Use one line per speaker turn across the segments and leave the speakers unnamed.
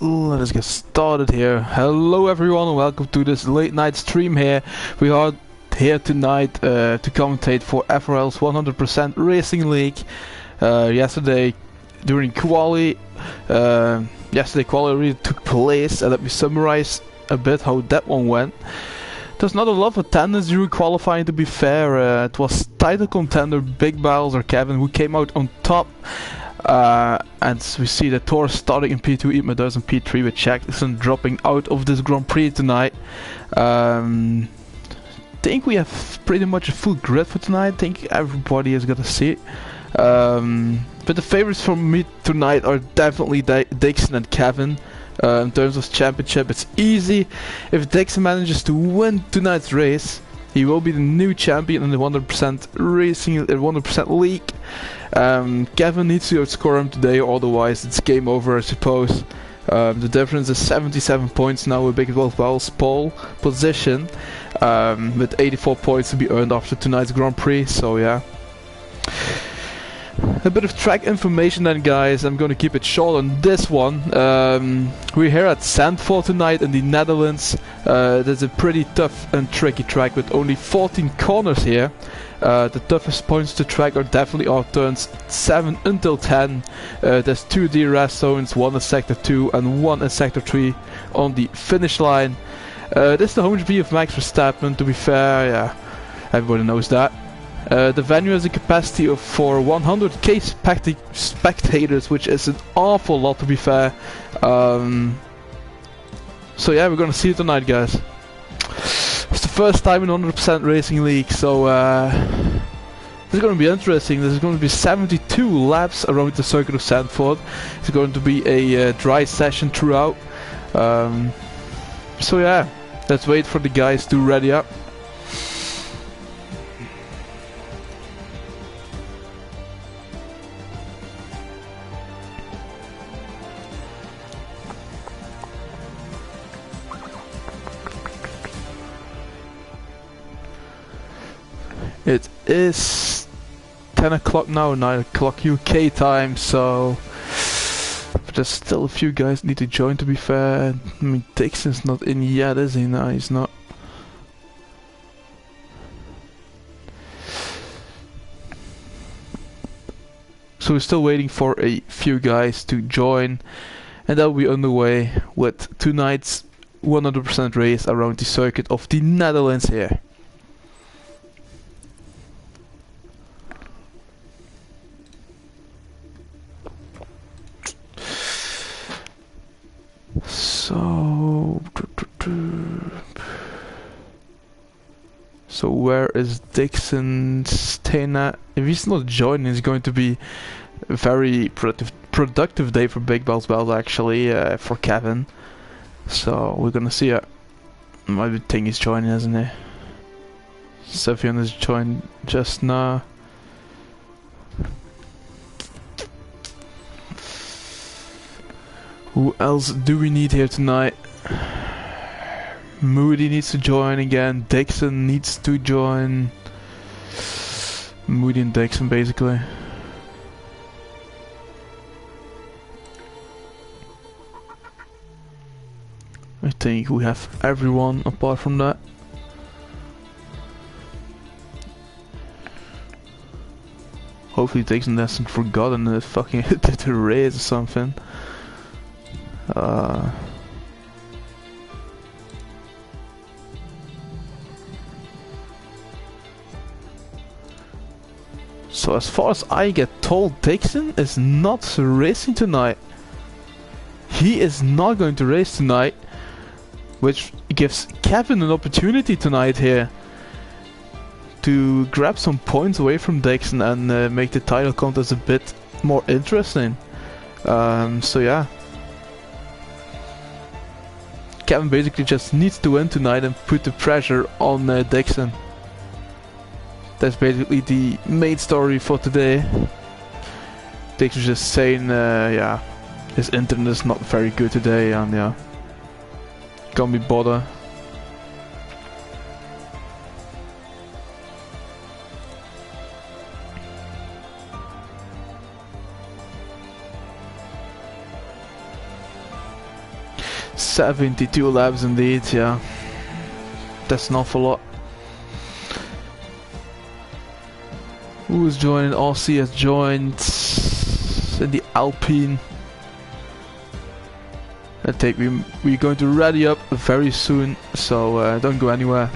let us get started here. Hello everyone and welcome to this late night stream here. We are here tonight to commentate for FRL's 100% Racing League. Yesterday during quali, quali really took place, and let me summarize a bit how that one went. There's not a lot of attendance during qualifying, to be fair. It was title contender Big Barrels or Kevin who came out on top. And we see the Taurus starting in P2, Meadows in P3 with Jackson dropping out of this Grand Prix tonight. Think we have pretty much a full grid for tonight. I think everybody is gonna see it. But the favorites for me tonight are definitely Dixon and Kevin. In terms of championship, it's easy. If Dixon manages to win tonight's race, he will be the new champion in the 100% racing, 100% league. Kevin needs to outscore him today, otherwise it's game over, I suppose. The difference is 77 points now with Big Barrels pole position, with 84 points to be earned after tonight's Grand Prix. So yeah. A bit of track information then, guys. I'm gonna keep it short on this one. We're here at Zandvoort tonight in the Netherlands. There's a pretty tough and tricky track with only 14 corners here. The toughest points to track are definitely our turns 7 until 10. There's 2 DRS zones, 1 in sector 2 and 1 in sector 3 on the finish line. This is the home GP of Max Verstappen, to be fair, yeah, everybody knows that. The venue has a capacity for 100k spectators, which is an awful lot, to be fair. So yeah, we're gonna see it tonight, guys. It's the first time in 100% Racing League, so this is gonna be interesting. There's going to be 72 laps around the circuit of Zandvoort. It's going to be a dry session throughout. So yeah, let's wait for the guys to ready up. It is 10 o'clock now, 9 o'clock UK time, so there's still a few guys need to join, to be fair. I mean, Dixon's not in yet, is he? No, he's not. So we're still waiting for a few guys to join, and that will be underway with tonight's 100% race around the circuit of the Netherlands here. So where is Dixon staying at? If he's not joining, it's going to be a very productive day for Big Barrels actually, for Kevin. So we're gonna see it. I think he's joining, isn't he? Sefion has joined just now. Who else do we need here tonight? Moody needs to join again. Dixon needs to join. Moody and Dixon, basically. I think we have everyone apart from that. Hopefully Dixon hasn't forgotten the fucking the race or something. So as far as I get told, Dixon is not racing tonight. He is not going to race tonight, which gives Kevin an opportunity tonight here to grab some points away from Dixon and make the title contest a bit more interesting. So yeah, Kevin basically just needs to win tonight and put the pressure on Dixon. That's basically the main story for today. Dixon's just saying, yeah, his internet is not very good today, and yeah, can't be bothered. 72 laps indeed, yeah. That's an awful lot. Who's joining? RC has joined in the Alpine. I think we're going to ready up very soon, so don't go anywhere.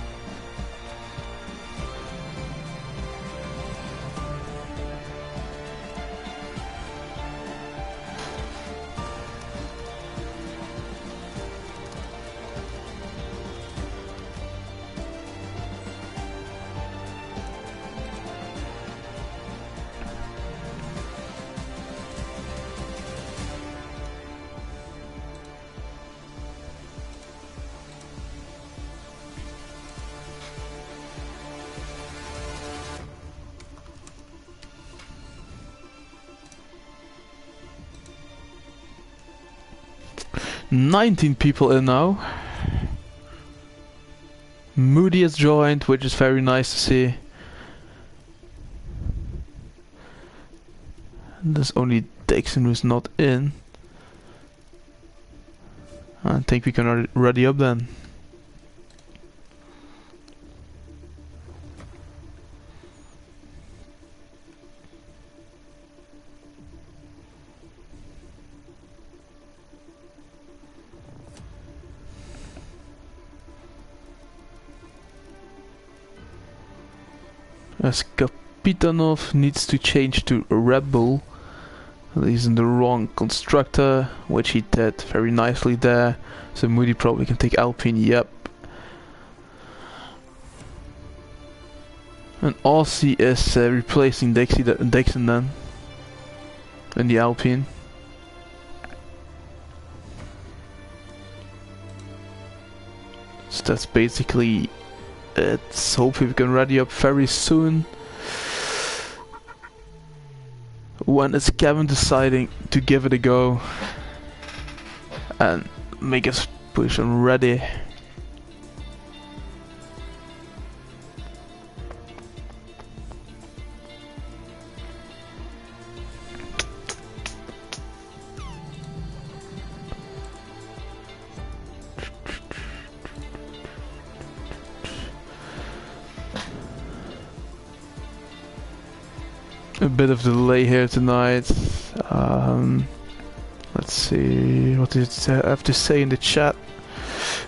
"19 people in now. Moody has joined, which is very nice to see. There's only Dixon who's not in. I think we can ready up then. As Kapitanov needs to change to Red Bull. He's in the wrong constructor, which he did very nicely there. So Moody probably can take Alpine, yep. And Aussie is replacing Dixon then. In the Alpine. So that's basically it. Hopefully we can ready up very soon. When is Kevin deciding to give it a go and make his position ready? A bit of delay here tonight. Let's see, what did it have to say in the chat,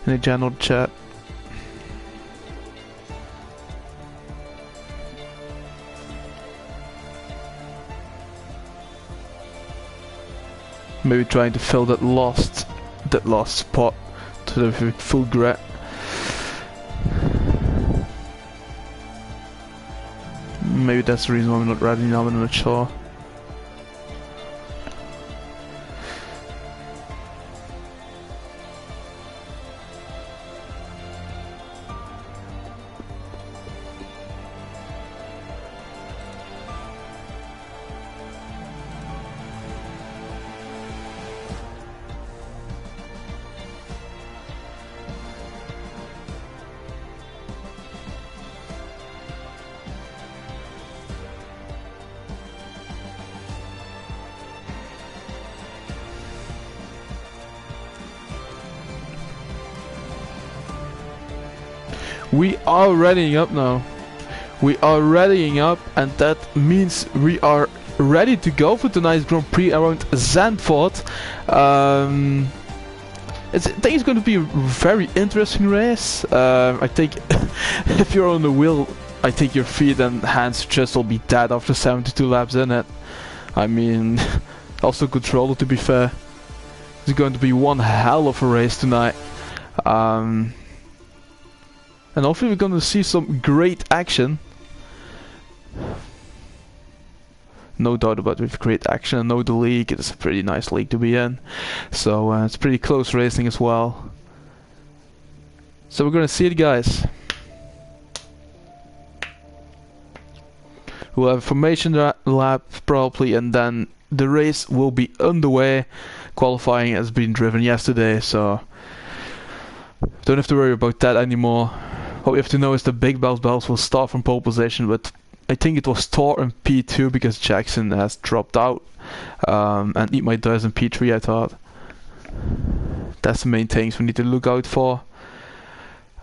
in the general chat. Maybe trying to fill that lost spot to the full grid. Maybe that's the reason why we're not ready now, I'm not sure. We are readying up now. We are readying up, and that means we are ready to go for tonight's Grand Prix around Zandvoort. I think it's going to be a very interesting race. I think if you're on the wheel, I think your feet and hands just will be dead after 72 laps in it. I mean, also controller to be fair. It's going to be one hell of a race tonight. And hopefully we're going to see some great action. No doubt about it, with great action. I know the league, it's a pretty nice league to be in. So it's pretty close racing as well. So we're going to see it, guys. We'll have a formation lap probably, and then the race will be underway. Qualifying has been driven yesterday, so don't have to worry about that anymore. What we have to know is the big bells will start from pole position, but I think it was Thor in P2 because Jackson has dropped out, and Eat My Dice in P3 I thought. That's the main things we need to look out for.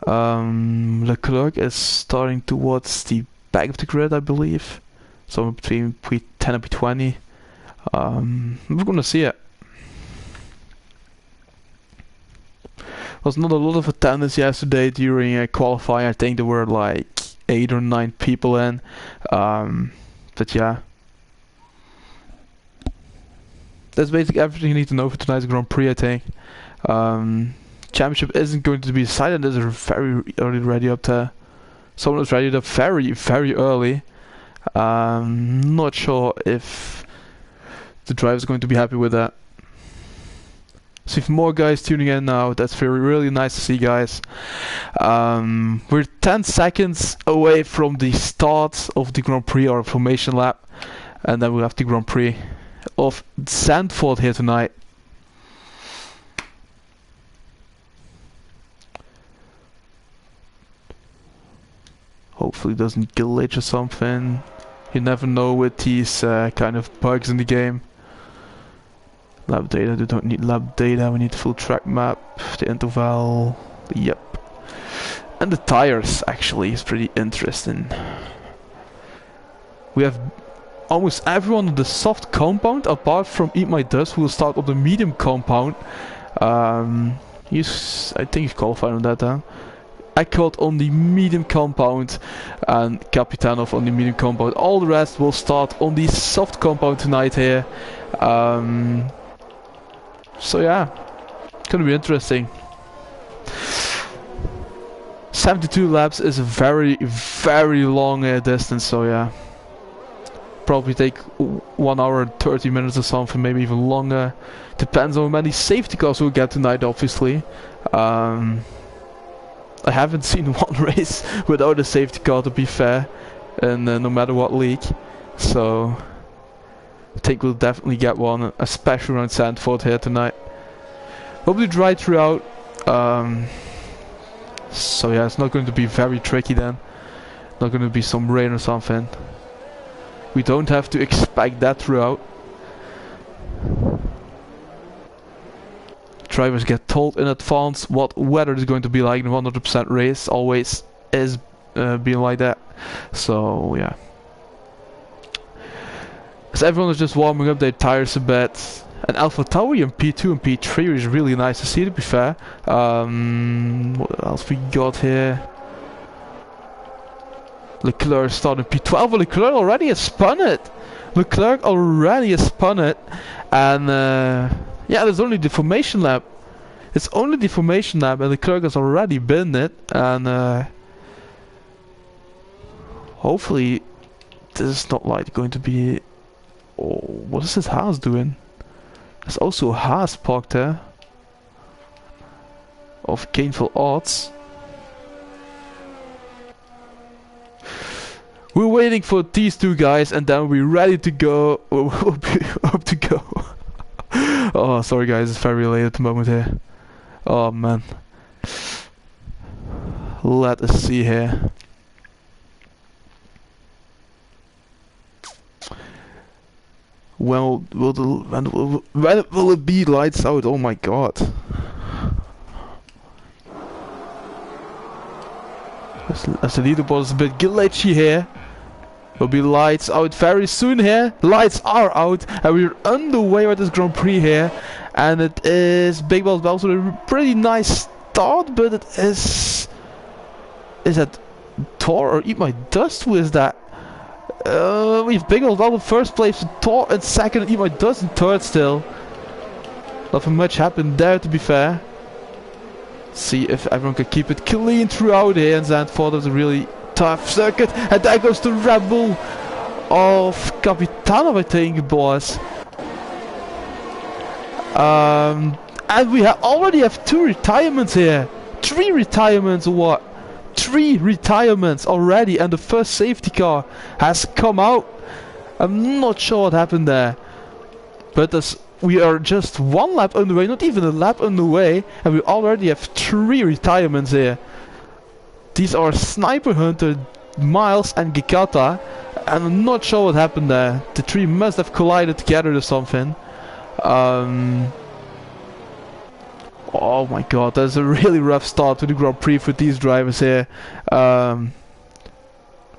Leclerc is starting towards the back of the grid, I believe. Somewhere between P10 and P20. We're gonna see it. Was not a lot of attendance yesterday during qualifying. I think there were like 8 or 9 people in. But yeah. That's basically everything you need to know for tonight's Grand Prix, I think. Championship isn't going to be decided. There's a very early ready up there. Someone is ready up very, very early. Not sure if the driver is going to be happy with that. See more guys tuning in now. That's really nice to see, guys. We're 10 seconds away from the start of the Grand Prix or formation lap, and then we'll have the Grand Prix of Zandvoort here tonight. Hopefully it doesn't glitch or something. You never know with these kind of bugs in the game. Lap data, we don't need lap data, we need full track map, the interval, yep. And the tires actually is pretty interesting. We have almost everyone on the soft compound apart from Eat My Dust, who will start on the medium compound. I think he's qualified on that, huh? Eckhout on the medium compound and Kapitanov on the medium compound. All the rest will start on the soft compound tonight here. So yeah, it's gonna be interesting. 72 laps is a very, very long distance, so yeah. Probably take 1 hour and 30 minutes or something, maybe even longer. Depends on how many safety cars we'll get tonight, obviously. I haven't seen one race without a safety car, to be fair, and no matter what league. So I think we'll definitely get one, especially around Zandvoort here tonight. Probably dry throughout. So yeah, it's not going to be very tricky then. Not going to be some rain or something. We don't have to expect that throughout. Drivers get told in advance what weather is going to be like in 100% race. Always is being like that. So yeah. As everyone is just warming up their tires a bit. And AlphaTauri in P2 and P3 is really nice to see, to be fair. What else we got here? Leclerc started P12, but Leclerc already has spun it. Leclerc already has spun it. And yeah, there's only the formation lap. It's only the formation lap, and Leclerc has already been it. And hopefully this is not like going to be... Oh, what is this Haas doing? There's also a Haas parked there. Of gainful odds. We're waiting for these two guys, and then we're ready to go. We'll be up to go. Oh, sorry guys, it's very late at the moment here. Oh man. Let us see here. When will it be lights out? Oh my god. As the leaderboard is a bit glitchy here. Will be lights out very soon here. Lights are out and we're underway with this Grand Prix here. And it is Big Balls Bells with a pretty nice start, but it is... Is that Thor or Eat My Dust? Who is that? We have Big Balls Bells in first place, Thor in second, and Eat My Dust in third still. Nothing much happened there, to be fair. See if everyone can keep it clean throughout here in Zandvoort. It's a really tough circuit, and there goes the Red Bull of Kapitanov, I think, boys. And we already have 2 retirements here. 3 retirements or what? 3 retirements already, and the first safety car has come out. I'm not sure what happened there, but we are just 1 lap underway, not even a lap underway, and we already have 3 retirements here. These are Sniper Hunter, Miles and Gikata, and I'm not sure what happened there. The 3 must have collided together or something. Oh my god, that's a really rough start to the Grand Prix for these drivers here. And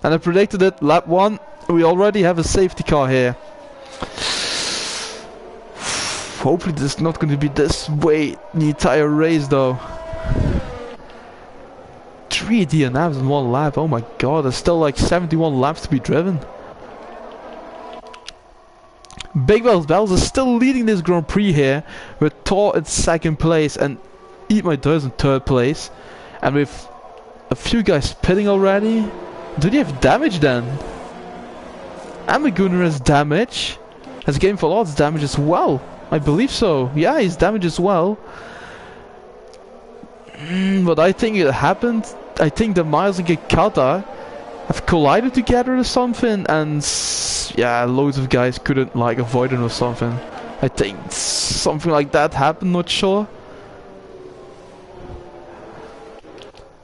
I predicted it, lap 1, we already have a safety car here. Hopefully this is not going to be this way the entire race though. 3 DNFs in 1 lap, oh my god, there's still like 71 laps to be driven. Big Bells Bells is still leading this Grand Prix here, with Thor in 2nd place and Eat My Dust in 3rd place. And with a few guys pitting already. Do they have damage then? Amaguner has damage. Has Game for Lots damage as well? I believe so. Yeah, he's damaged as well. But I think it happened. I think the Miles and Gekata have collided together or something, and yeah, loads of guys couldn't like avoid it or something. I think something like that happened, not sure.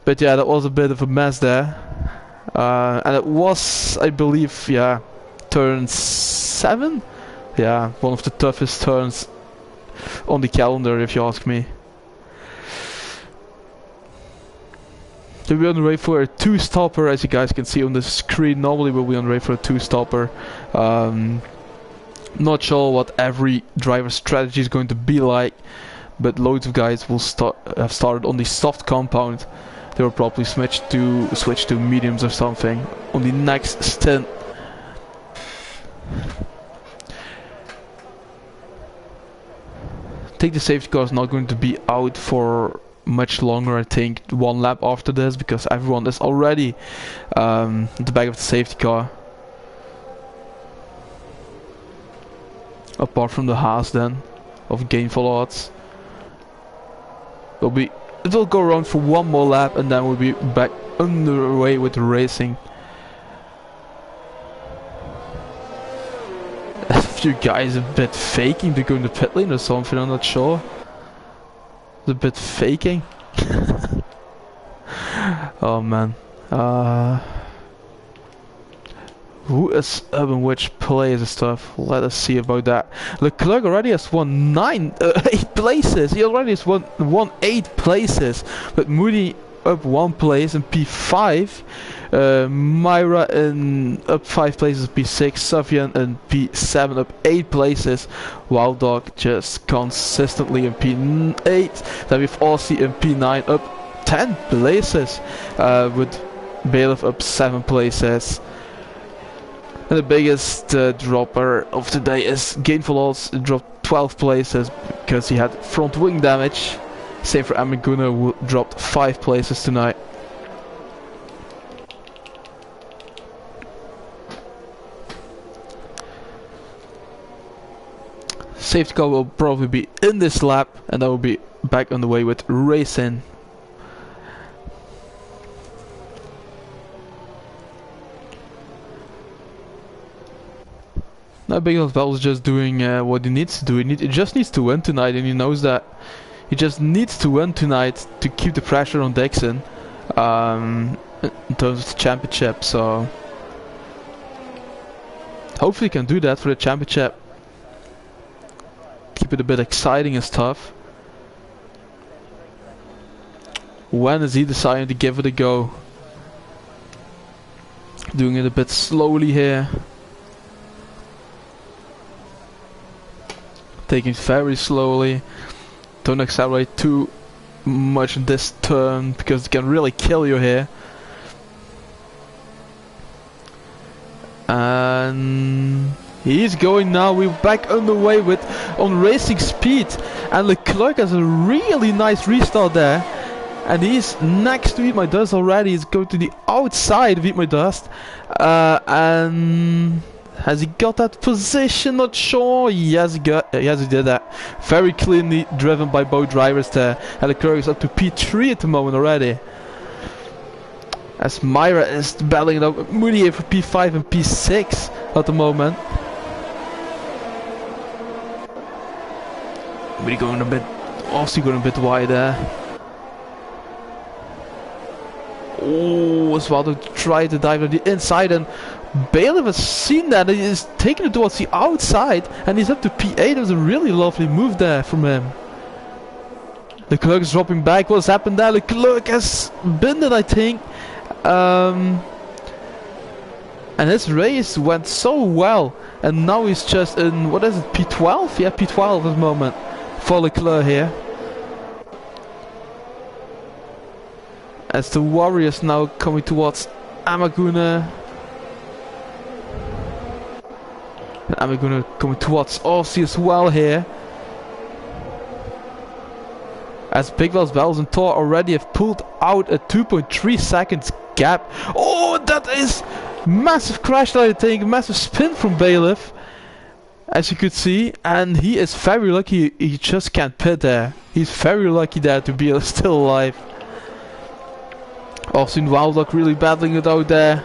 But yeah, that was a bit of a mess there. And it was, I believe, yeah, turn 7? Yeah, one of the toughest turns on the calendar, if you ask me. So we're on the way for a 2-stopper, as you guys can see on the screen. Normally we'll be on the way for a 2-stopper. Not sure what every driver's strategy is going to be like, but loads of guys will have started on the soft compound. They will probably switch to mediums or something on the next stint. I think the safety car is not going to be out for much longer. I think 1 lap after this, because everyone is already at the back of the safety car, apart from the Haas then of Gainful Odds. It will go around for 1 more lap and then we'll be back underway with the racing. A few guys a bit faking to go in the pit lane or something, I'm not sure. A bit faking. Oh man. Who is up in which place and stuff? Let us see about that. Leclerc already has won 8 places. He already has won 8 places. But Moody up 1 place in P5. Myra in up 5 places, P6. Savian in P7 up 8 places. Wild Dog just consistently in P8. Then we've Aussie in P9 up 10 places. With Bailiff up 7 places. And the biggest dropper of the day is Gainful Odds, dropped 12 places because he had front wing damage. Same for Amaguna, who dropped 5 places tonight. Safety car will probably be in this lap, and I will be back on the way with racing. Now Big Bell is just doing what he needs to do. He just needs to win tonight, and he knows that. He just needs to win tonight to keep the pressure on Dixon in terms of the championship. So hopefully he can do that for the championship. Keep it a bit exciting and stuff. When is he deciding to give it a go? Doing it a bit slowly here. Taking it very slowly. Don't accelerate too much in this turn because it can really kill you here. And he's going now. We're back underway on racing speed, and Leclerc has a really nice restart there. And he's next to Eat My Dust already. He's going to the outside of Eat My Dust, and has he got that position? Not sure. Yes, he did that. Very cleanly driven by both drivers there. And Leclerc is up to P3 at the moment already. As Myra is battling it out with Moody for P5 and P6 at the moment. Moody going a bit, also going a bit wide there. Oh, Osvaldo tried to dive on the inside, and Bailiff has seen that and is taking it towards the outside, and he's up to P8. It was a really lovely move there from him. Leclerc is dropping back. What's happened there? Leclerc has been it, I think. And his race went so well. And now he's just in, what is it, P12? Yeah, P12 at the moment for Leclerc here. As the Warriors now coming towards Amaguna. And Amaguna coming towards Aussie as well here. As Big Bells, Bells and Thor already have pulled out a 2.3 seconds gap. Oh, that is massive crash, I think. Massive spin from Bailiff, as you could see. And he is very lucky he just can't pit there. He's very lucky there to be still alive. Also seen Wildlock really battling it out there.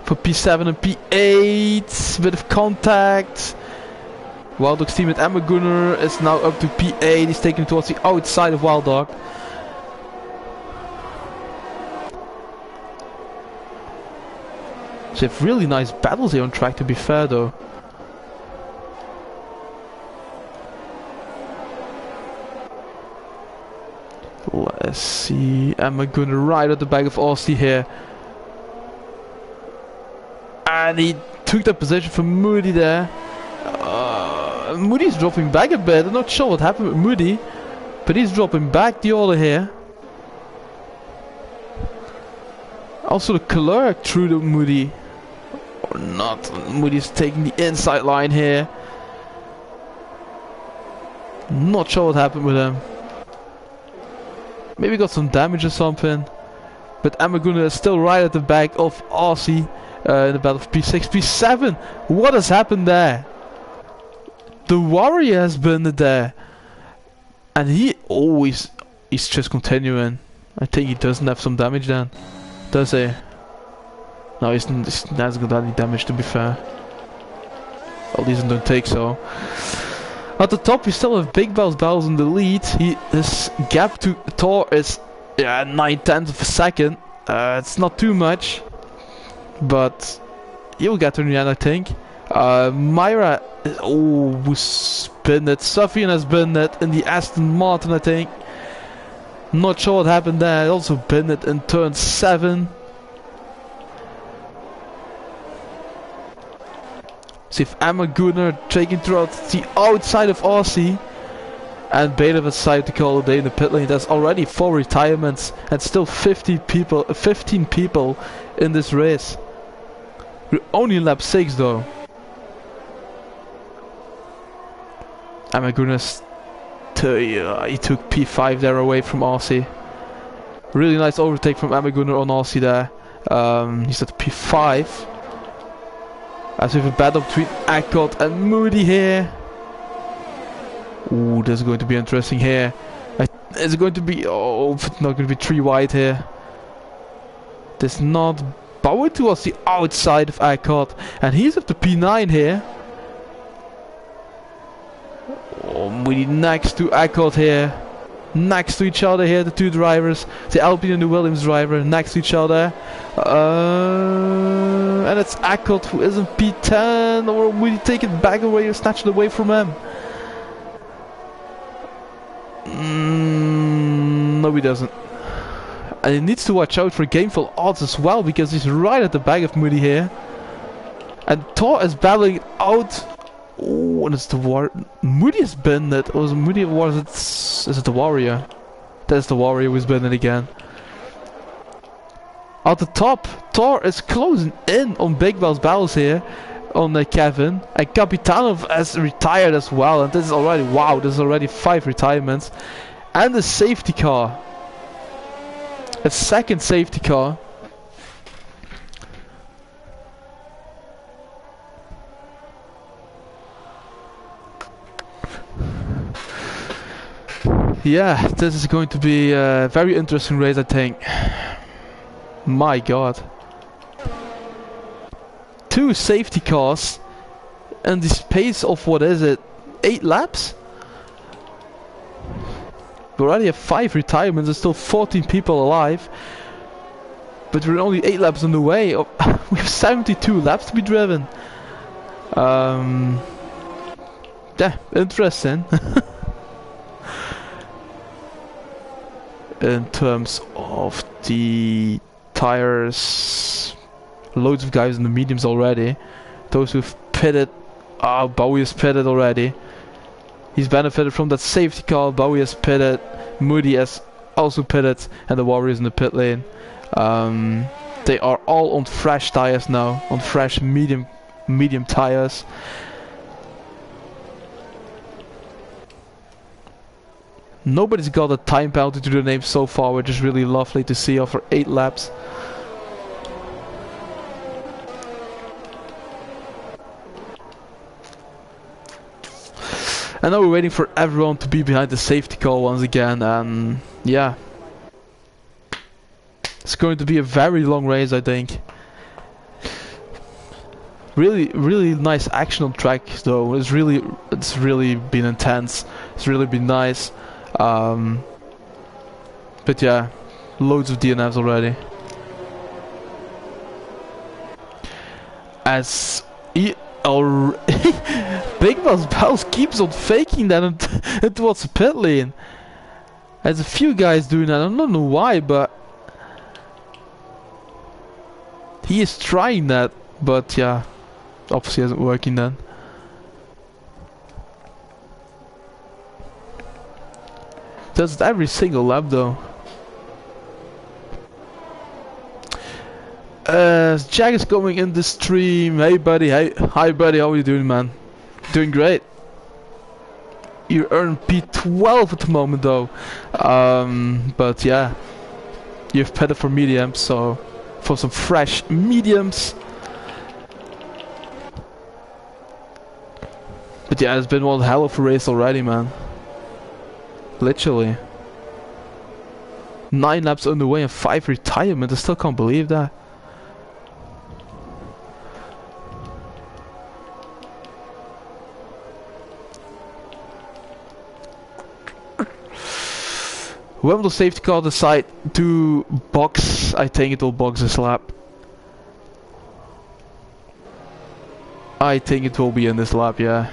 For P7 and P8. Bit of contact. Wildlock's team at Gunner is now up to P8. He's taking it towards the outside of Wildlock. So they have really nice battles here on track, to be fair though. Let's see. Gunner right at the back of Aussie here. And he took that position from Moody there. Moody's dropping back a bit. I'm not sure what happened with Moody, but he's dropping back the order here. Also the Leclerc through the Moody. Or not. Moody's taking the inside line here. Not sure what happened with him. Maybe got some damage or something. But Amaguna is still right at the back of Aussie in the battle of P6, P7. What has happened there? The Warrior has been there. And he's just continuing. I think he doesn't have some damage then. Does he? No, he's not got any damage, to be fair. At least don't take so. At the top we still have Big Bells in the lead. His gap to Thor is 9/10 of a second. It's not too much, but he'll get to the end, I think. Myra who's spun it. Safian has been it in the Aston Martin, I think. Not sure what happened there. Also been it in turn 7. See if Gunner taking throughout the outside of Aussie. And Bailiff has decided to call a day in the pit lane. There's already 4 retirements and still 15 people in this race. We're only in lap 6 though. Gunner, he took P5 there away from Aussie. Really nice overtake from Gunner on Aussie there. He's at P5. As we have a battle between Akkot and Moody here. Ooh, this is going to be interesting here. Is it going to be... Oh, it's not going to be 3 wide here. There's not... Bauer towards the outside of Akkot. And he's up to P9 here. Oh, Moody next to Akkot here. Next to each other here, the 2 drivers. The Alpine and the Williams driver next to each other. And it's Akkot who is in P10. Or will he take it back away or snatch it away from him? No, he doesn't. And he needs to watch out for gameful odds as well, because he's right at the back of Moody here. And Thor is battling out. Oh, and it's the Moody has been it. Was Moody? Was it? Is it the Warrior? That's the Warrior who's been it again. At the top, Thor is closing in on Big Bells battles here on Kevin. And Kapitanov has retired as well. And this is already, wow, this is already 5 retirements. And a safety car. A second safety car. Yeah, this is going to be a very interesting race, I think. My god. 2 safety cars and the space of, what is it, 8 laps? We already have 5 retirements and still 14 people alive. But we're only 8 laps on the way. We have 72 laps to be driven. Yeah, interesting. in terms of the tires. Loads of guys in the mediums already. Those who've pitted. Bowie is pitted already. He's benefited from that safety car. Bowie has pitted. Moody has also pitted. And the Warriors in the pit lane. They are all on fresh tires now. On fresh medium tires. Nobody's got a time penalty to their name so far, which is really lovely to see after 8 laps. And now we're waiting for everyone to be behind the safety car once again, and yeah. It's going to be a very long race, I think. Really nice action on track though. It's really been intense. It's really been nice. But yeah, loads of DNFs already. As Big Boss keeps on faking that and towards the pit lane. There's a few guys doing that. I don't know why, but he is trying that. But yeah, obviously isn't working then. Does it every single lap though. Jack is coming in the stream. Hey buddy, hi buddy, how are you doing, man? Doing great. You earn P12 at the moment though. But yeah, you've pitted for mediums, so for some fresh mediums. But yeah, it's been one hell of a race already, man. Literally. 9 laps on the way and 5 retirement. I still can't believe that. When will the safety car decide to box? I think it will box this lap. I think it will be in this lap, yeah.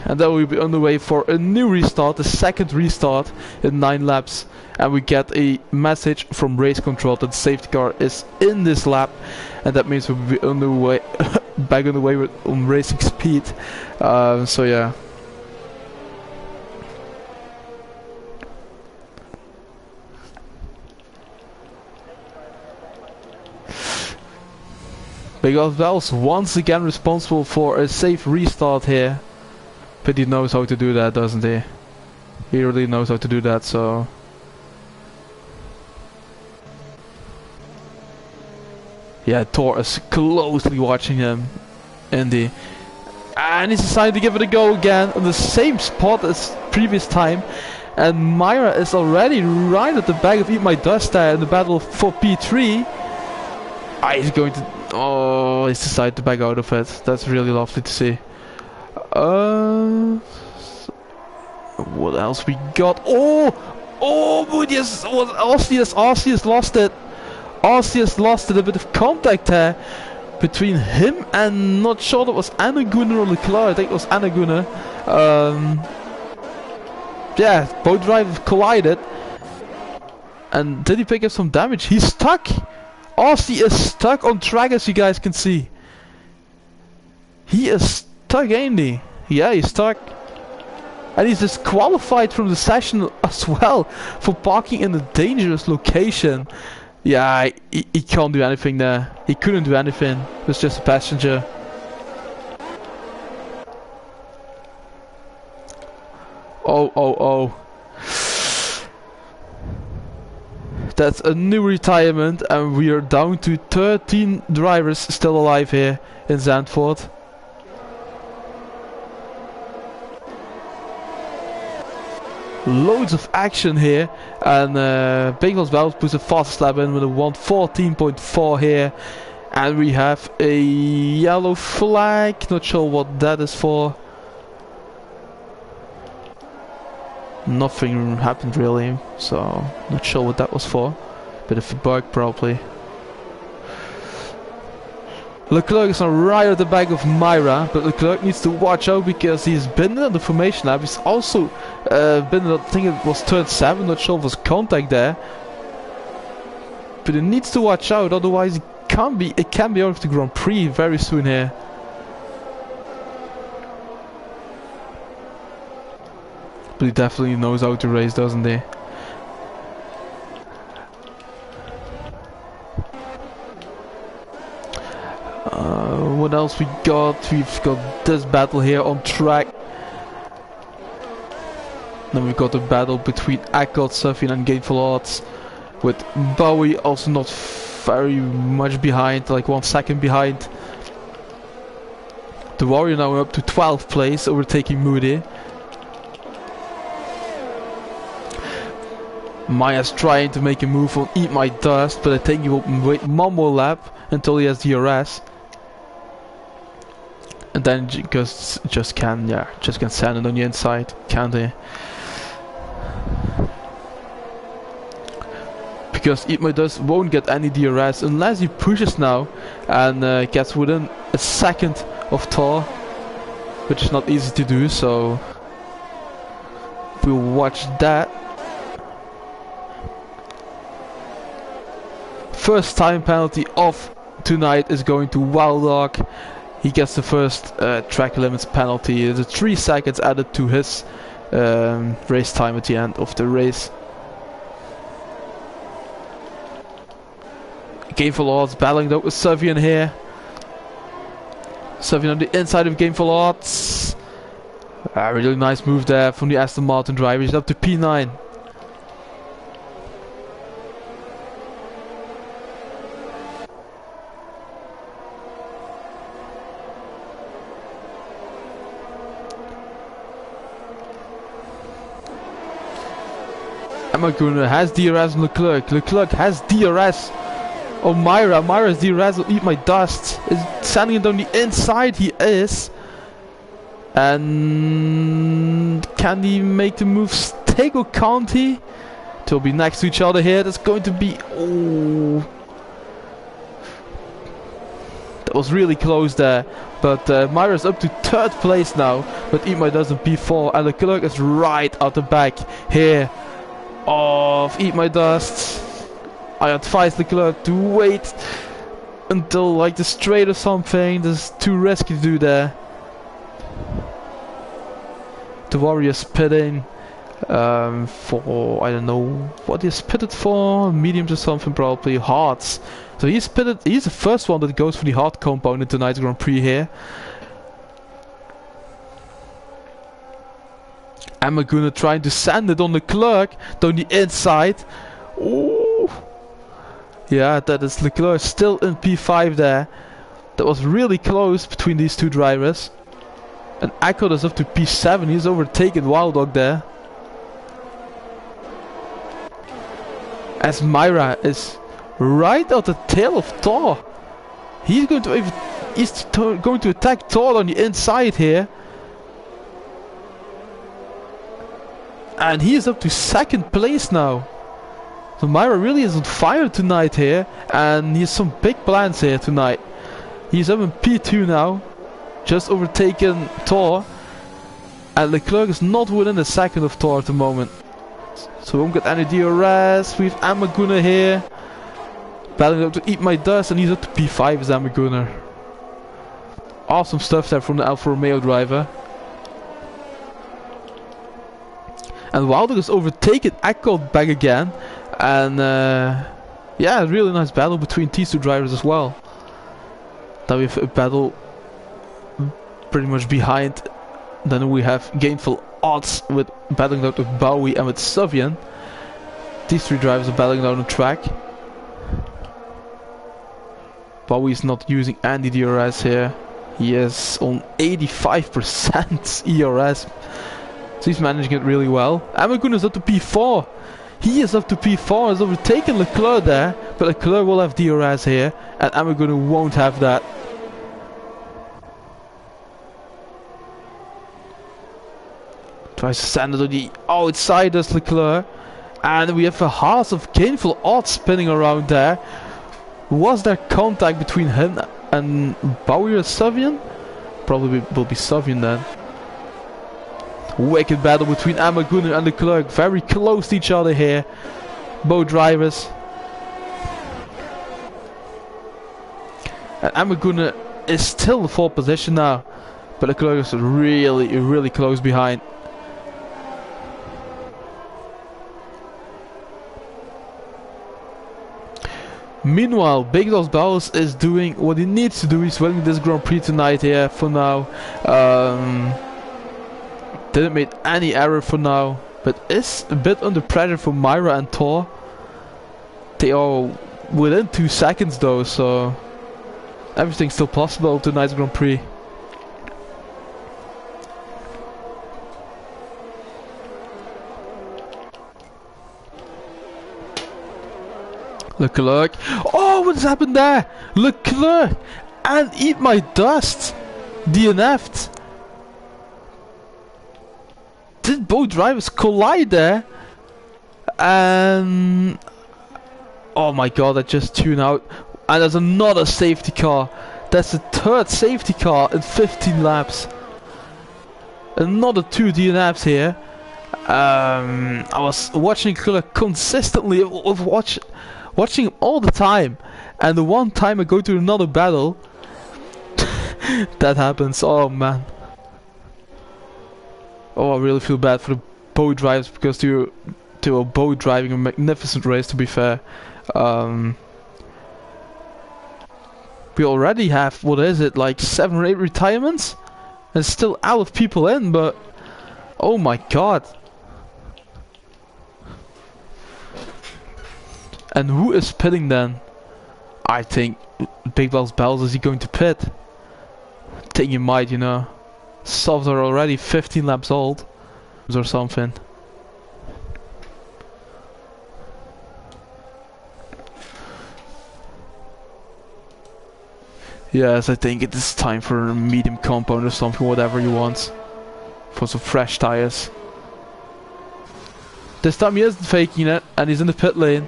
And then we'll be on the way for a new restart, the second restart in 9 laps. And we get a message from race control that the safety car is in this lap. And that means we'll be on the way, back on the way on racing speed. So yeah. Because Val's once again responsible for a safe restart here. But he knows how to do that, doesn't he? He really knows how to do that, so... Yeah, Thor is closely watching him. Indy. And he's decided to give it a go again on the same spot as previous time. And Myra is already right at the back of Eat My Dust there in the battle for P3. He's going to... Oh, he's decided to back out of it. That's really lovely to see. What else we got? Oh, Moody's was Arceus lost it. Arceus lost it. A bit of contact there between him and not sure that was Anaguna or Leclerc. I think it was Anaguna. Yeah, both drivers collided. And did he pick up some damage? He's stuck. Arcee is stuck on track, as you guys can see. He is stuck, ain't he? Yeah, he's stuck. And he's disqualified from the session as well for parking in a dangerous location. Yeah, he can't do anything there. He couldn't do anything. He was just a passenger. Oh. That's a new retirement, and we are down to 13 drivers still alive here in Zandvoort. Loads of action here, and Big Boss Bell puts a fastest lap in with a 1:14.4 here, and we have a yellow flag. Not sure what that is for. Nothing happened really, so not sure what that was for. Bit of a bug probably. Leclerc is now right at the back of Myra, but Leclerc needs to watch out because he's been in the formation lap. He's also been in, I think it was turn 7, not sure if it was contact there. But he needs to watch out, otherwise it can be out of the Grand Prix very soon here. But he definitely knows how to race, doesn't he? What else we got? We've got this battle here on track. Then we've got the battle between Akkad, Sufjan and Gainful Odds, with Bowie also not very much behind, like 1 second behind. The Warrior now up to 12th place, overtaking Moody. Maya's trying to make a move on Eat My Dust, but I think he will wait one more lap until he has DRS. And then just can sand it on the inside, can't he? Because Eat My Dust won't get any DRS unless he pushes now and gets within a second of Thor, which is not easy to do, so we'll watch that. First time penalty of tonight is going to Wild Dog. He gets the first track limits penalty. There's 3 seconds added to his race time at the end of the race. Gainful Odds battling out with Sufjan here. Sufjan on the inside of Gainful Odds. Really nice move there from the Aston Martin driver. He's up to P9. Maguna has DRS on Leclerc. Leclerc has DRS on Myra. Myra's DRS will Eat My Dust. Is sending it down the inside. He is. And can he make the move stick or can't he? They'll be next to each other here. That's going to be. Oh. That was really close there. But Myra's up to 3rd place now. But Eat My Dust in P4. And Leclerc is right out the back here of Eat My Dust. I advise Leclerc to wait until like the straight or something. This is too risky to do there. The Warrior's pitting for, I don't know what he's pitted for, mediums or something, probably hards. So he's pitted, he's the first one that goes for the hard compound in tonight's Grand Prix here. And Maguna trying to sand it on Leclerc down the inside. Ooh. Yeah, that is Leclerc still in P5 there. That was really close between these two drivers. And Akkad is up to P7. He's overtaken Wild Dog there. As Myra is right at the tail of Thor. He's going to attack Thor on the inside here. And he is up to 2nd place now. So Myra really is on fire tonight here. And he has some big plans here tonight. He's up in P2 now. Just overtaken Thor. And Leclerc is not within a second of Thor at the moment. So we won't get any DRS. We have Amaguna here. Battling up to Eat My Dust. And he's up to P5 as Amaguna. Awesome stuff there from the Alfa Romeo driver. And Wilder is overtaken Akkad back again. And yeah, really nice battle between these two drivers as well. Now we have a battle pretty much behind. Then we have Gainful Odds with battling out with Bowie and with Sufjan. These three drivers are battling down the track. Bowie's not using any DRS here. He is on 85% ERS. So he's managing it really well. Amaguna is up to P4. He is up to P4. He's overtaken Leclerc there. But Leclerc will have DRS here. And Amaguna won't have that. Tries to stand it on the outside as Leclerc. And we have a Haas of Gainful Odds spinning around there. Was there contact between him and Bauer is Savian? Probably will be Savian then. Wicked battle between Amaguno and Leclerc. Very close to each other here. Both drivers. And Amaguno is still in the 4th position now. But Leclerc is really close behind. Meanwhile, Big Lost Bowles is doing what he needs to do. He's winning this Grand Prix tonight here for now. Didn't make any error for now, but is a bit under pressure for Myra and Thor. They are within 2 seconds though, so everything's still possible tonight's Grand Prix. Leclerc. Oh, what's happened there? Leclerc and eat my dust. DNF'd. Did both drivers collide there? And oh my god, I just tuned out. And there's another safety car. That's the 3rd safety car in 15 laps. Another 2 DNFs here. I was watching Leclerc consistently. Watching him all the time, and the one time I go to another battle, that happens. Oh man. Oh, I really feel bad for the boat drivers because they were both driving a magnificent race, to be fair. We already have, what is it, like 7 or 8 retirements? And still out of people in, but oh my god. And who is pitting then? I think Big Lost Bowles, is he going to pit? I think he might, you know. Softs are already 15 laps old. Or something. Yes, I think it is time for a medium compound or something, whatever you want. For some fresh tires. This time he isn't faking it, and he's in the pit lane.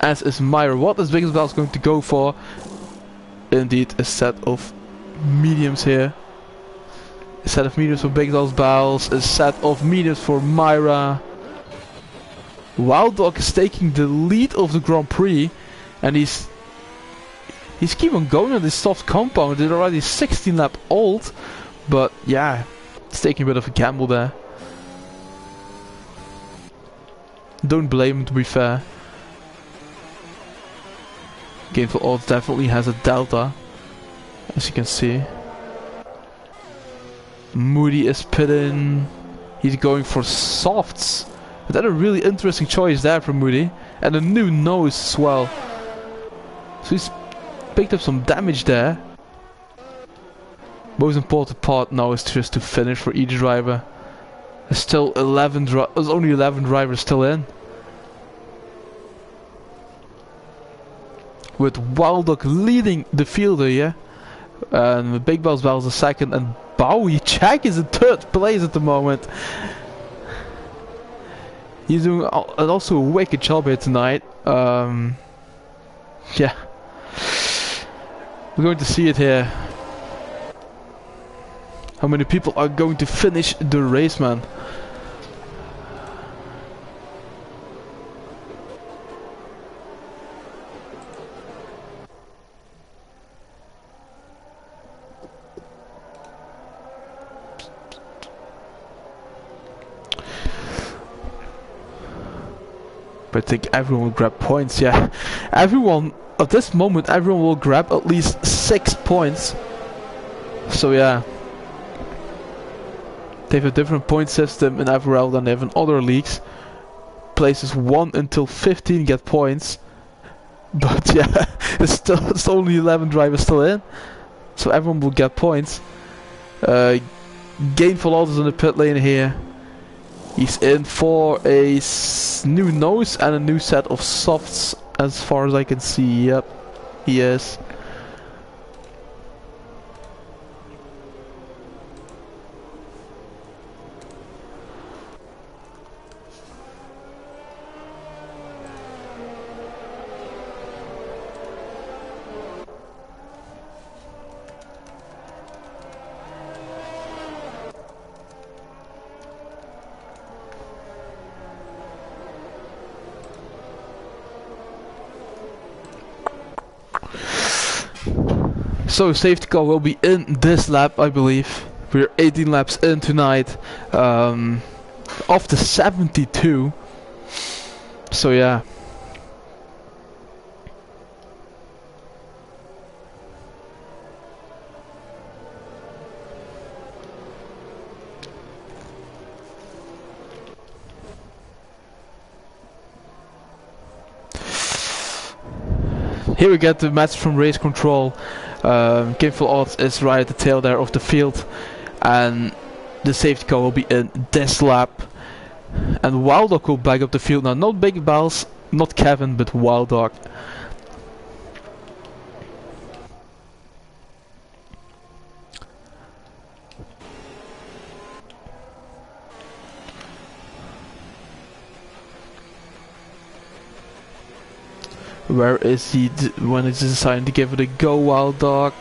As is Myra. What is Big Lost Bowles going to go for? Indeed, a set of mediums here. A set of mediums for Big Lost Bowles. A set of mediums for Myra. Wild Dog is taking the lead of the Grand Prix, and he's keep on going on this soft compound. They're already 16 lap old, but yeah, it's taking a bit of a gamble there. Don't blame him, to be fair. Gainful Odds definitely has a delta, as you can see. Moody is pitting. He's going for softs. That's a really interesting choice there for Moody. And a new nose as well. So he's picked up some damage there. Most important part now is just to finish for each driver. There's still 11 there's only 11 drivers still in. With Wild Dog leading the field here. And Big Lost Bowles is second, and Bowie Jack is in 3rd place at the moment. He's doing also a wicked job here tonight. Yeah. We're going to see it here. How many people are going to finish the race, man? I think everyone will grab points, yeah. Everyone, at this moment, everyone will grab at least 6 points. So yeah. They have a different point system in FRL than they have in other leagues. Places 1 until 15 get points. But yeah, it's only 11 drivers still in. So everyone will get points. Gainful Odds is in the pit lane here. He's in for a new nose and a new set of softs, as far as I can see. Yep, he is. So safety car will be in this lap, I believe. We're 18 laps in tonight, of the 72. So yeah. Here we get the message from race control. Game Full Odds is right at the tail there of the field, and the safety car will be in this lap. And Wild Dog will back up the field now. Not Big Bells, not Kevin, but Wild Dog. Where is he when it's deciding to give it a go, Wild Dog?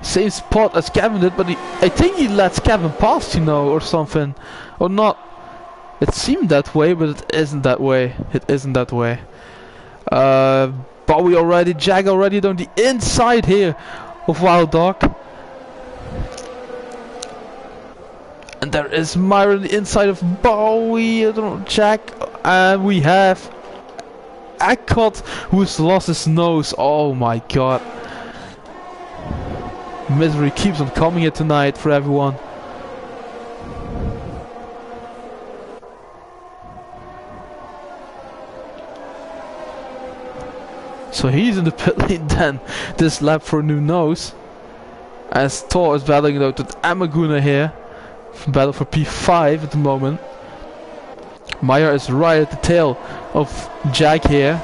Same spot as Kevin did, but I think he lets Kevin pass, you know, or something. Or not. It seemed that way, but it isn't that way. It isn't that way. Bowie already, Jag already on the inside here of Wild Dog. And there is Myra on the inside of Bowie, I don't know, Jack, and we have Eckhart, who's lost his nose. Oh my god. Misery keeps on coming here tonight for everyone. So he's in the pit lane then, this lap for a new nose. As Thor is battling it out with Amaguna here. Battle for P5 at the moment. Meyer is right at the tail of Jag here.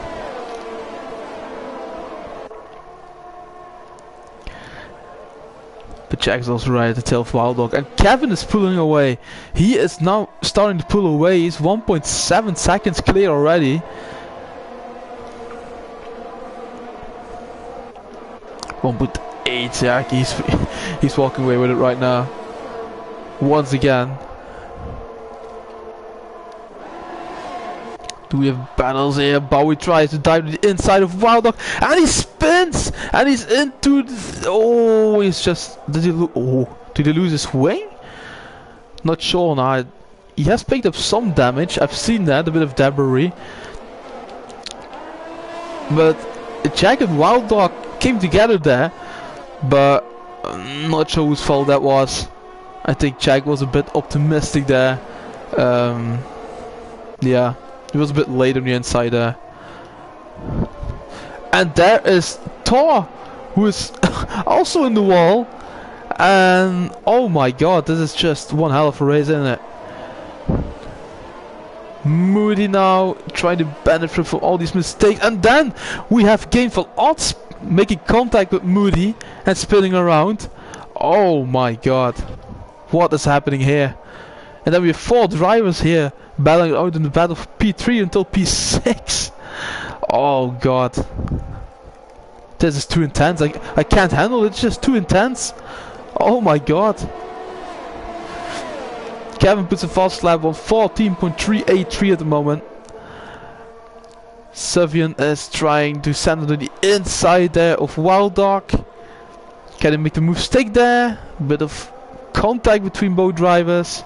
But Jag's also right at the tail of Wild Dog. And Kevin is pulling away. He is now starting to pull away. He's 1.7 seconds clear already. One point 8, Jag. He's walking away with it right now. Once again. Do we have battles here? Bowie tries to dive to the inside of Wild Dog, and he spins, and he's into the, oh, he's just, did he lose his wing? Not sure now. He has picked up some damage. I've seen that, a bit of debris. But Jack and Wild Dog came together there, but I'm not sure whose fault that was. I think Jack was a bit optimistic there. Yeah, he was a bit late on the inside there. And there is Thor, who is also in the wall. And oh my god, this is just one hell of a race, isn't it? Moody now trying to benefit from all these mistakes. And then we have Game Full Odds making contact with Moody and spinning around. Oh my god. What is happening here? And then we have 4 drivers here battling out in the battle for P3 until P6. Oh god. This is too intense. I can't handle it. It's just too intense. Oh my god. Kevin puts a fast lap on 14.383 at the moment. Savian is trying to send it to the inside there of Wild Dog. Can he make the move stick there? Bit of contact between both drivers,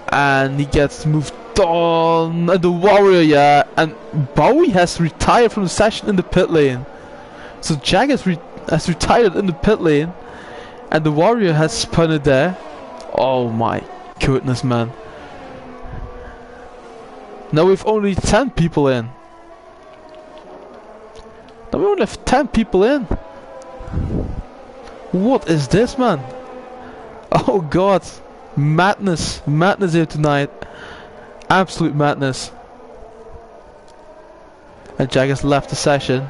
and he gets moved on. And the Warrior, yeah, and Bowie has retired from the session in the pit lane. So Jag has retired in the pit lane, and the Warrior has spun it there. Oh my goodness, man. Now we've only 10 people in. Now we only have 10 people in. What is this, man? Oh god. Madness. Madness here tonight. Absolute madness. And Jag has left the session.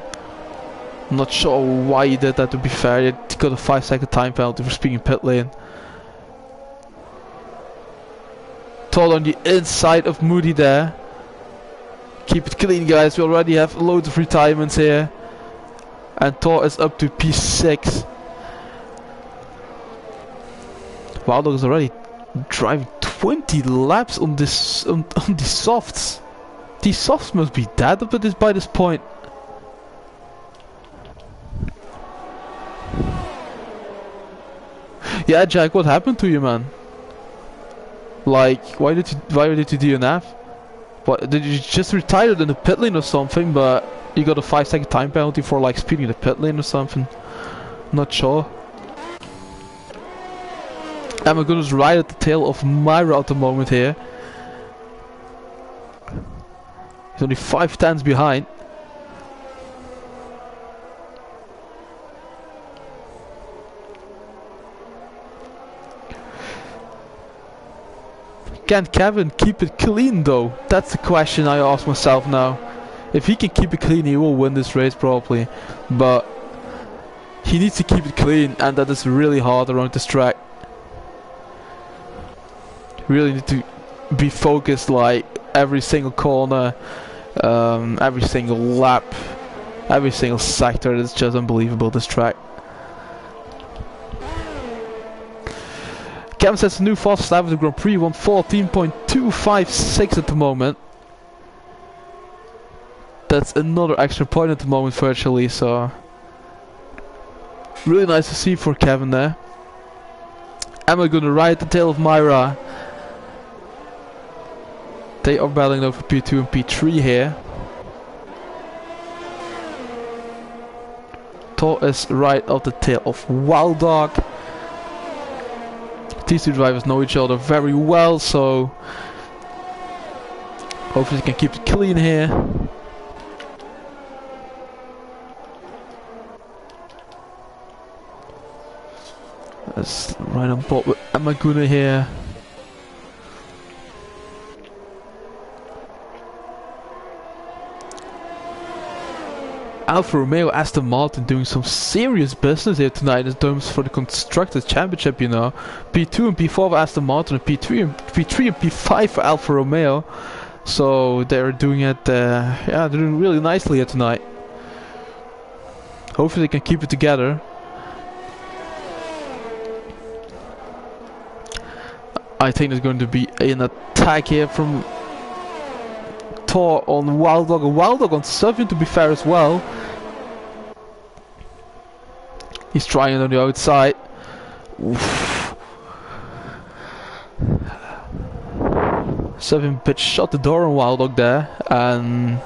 I'm not sure why he did that, to be fair. He got a 5-second time penalty for speaking pit lane. Todd on the inside of Moody there. Keep it clean, guys. We already have loads of retirements here. And Thor is up to P6. Wild Dog is already driving 20 laps on this on these softs. These softs must be dead by this point. Yeah, Jack, what happened to you, man? Like, why did you DNF? What, did you just retire in the pit lane or something? But you got a 5-second time penalty for like speeding the pit lane or something. Not sure. And we're gonna ride at the tail of Myra at the moment here. He's only 5 tenths behind. Can Kevin keep it clean though? That's the question I ask myself now. If he can keep it clean, he will win this race probably. But he needs to keep it clean, and that is really hard around this track. Really need to be focused like every single corner, every single lap, every single sector. It's just unbelievable, this track. Kevin sets a new fastest lap of the Grand Prix, 1:14.256 at the moment. That's another extra point at the moment virtually, so really nice to see for Kevin there. And we're gonna ride the tail of Myra. They are battling over P2 and P3 here. Thor is right off the tail of Wild Dog. These two drivers know each other very well, so hopefully they can keep it clean here. Let's right on board with Amaguna here. Alfa Romeo, Aston Martin doing some serious business here tonight in terms for the Constructors' Championship, you know. P2 and P4 for Aston Martin, and P3 and P5 for Alfa Romeo. So they're doing it, yeah, they're doing really nicely here tonight. Hopefully they can keep it together. I think there's going to be an attack here from Thor on Wild Dog, and Wild Dog on Savian to be fair as well. He's trying on the outside. Oof. Savian pitch shot the door on Wild Dog there, and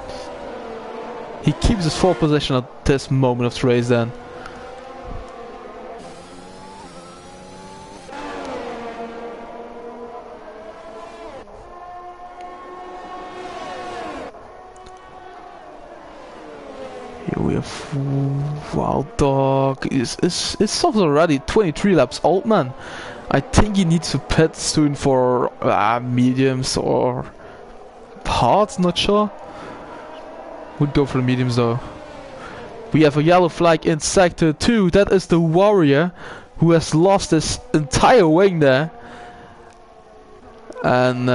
he keeps his 4th position at this moment of the race then. Here we have Wild Dog. It's already 23 laps old, man. I think he needs to pit soon for mediums or hards, not sure. Would go for the mediums though. We have a yellow flag in sector 2. That is the Warrior, who has lost his entire wing there. And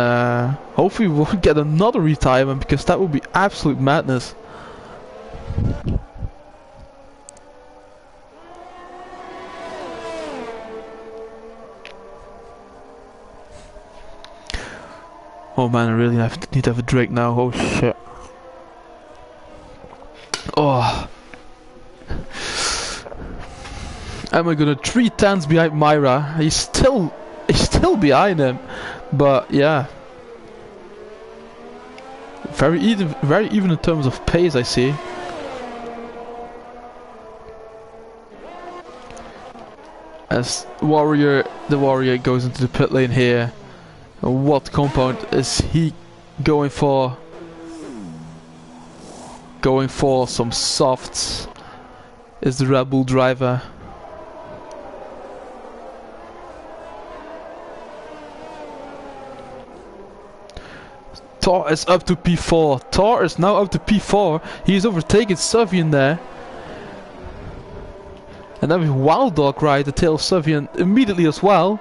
hopefully we won't get another retirement, because that would be absolute madness. Oh man, I really need to have a drink now. Oh shit. Oh. Am I gonna 3 tenths behind Myra? He's still behind him, but yeah. Very even in terms of pace, I see. As the Warrior goes into the pit lane here. What compound is he going for? Going for some softs is the Red Bull driver. Thor is up to P4. Thor is now up to P4. He's overtaken Savian there. And then we have Wild Dog ride the tail of Savian immediately as well.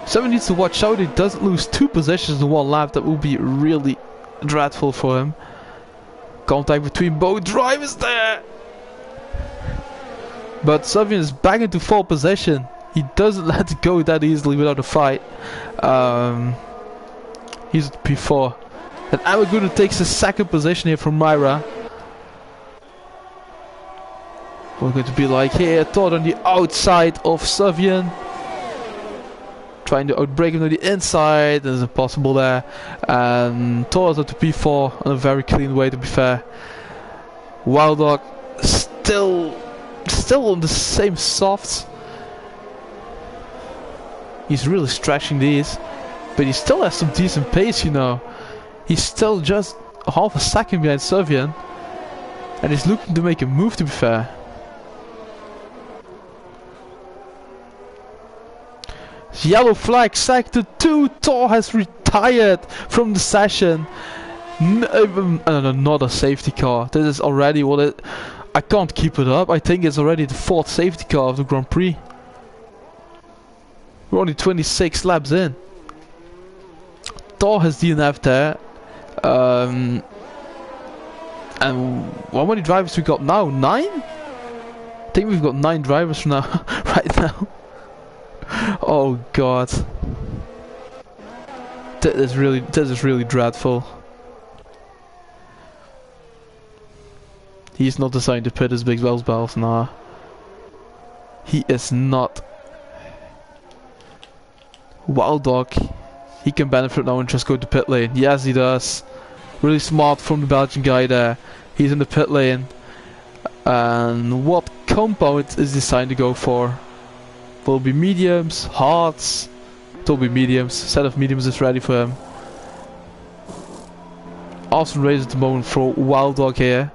Savian needs to watch out he doesn't lose 2 positions in 1 lap. That will be really dreadful for him. Contact between both drivers there. But Savian is back into 4th position. He doesn't let it go that easily without a fight. He's at P4. And Amaguna takes the second position here from Myra. We're going to be like here, Todd on the outside of Savian. Trying to outbreak him to the inside, it's impossible there. And Todd up to P4 in a very clean way, to be fair. Wild Dog still on the same softs. He's really stretching these, but he still has some decent pace, you know. He's still just half a second behind Savian, and he's looking to make a move, to be fair. Yellow flag, sector 2, Thor has retired from the session. Another safety car. This is already what it... I can't keep it up. I think it's already the 4th safety car of the Grand Prix. We're only 26 laps in. Thor has DNF there. And how many drivers we got now? 9? I think we've got 9 drivers from now, right now. Oh god. This is really dreadful. He's not designed to pit his big bells bells, nah. He is not. Wild Dog. He can benefit now and just go to pit lane. Yes, he does. Really smart from the Belgian guy there. He's in the pit lane. And what compound is designed to go for? Will be mediums, hards. It will be mediums. Set of mediums is ready for him. Awesome race at the moment for Wild Dog here.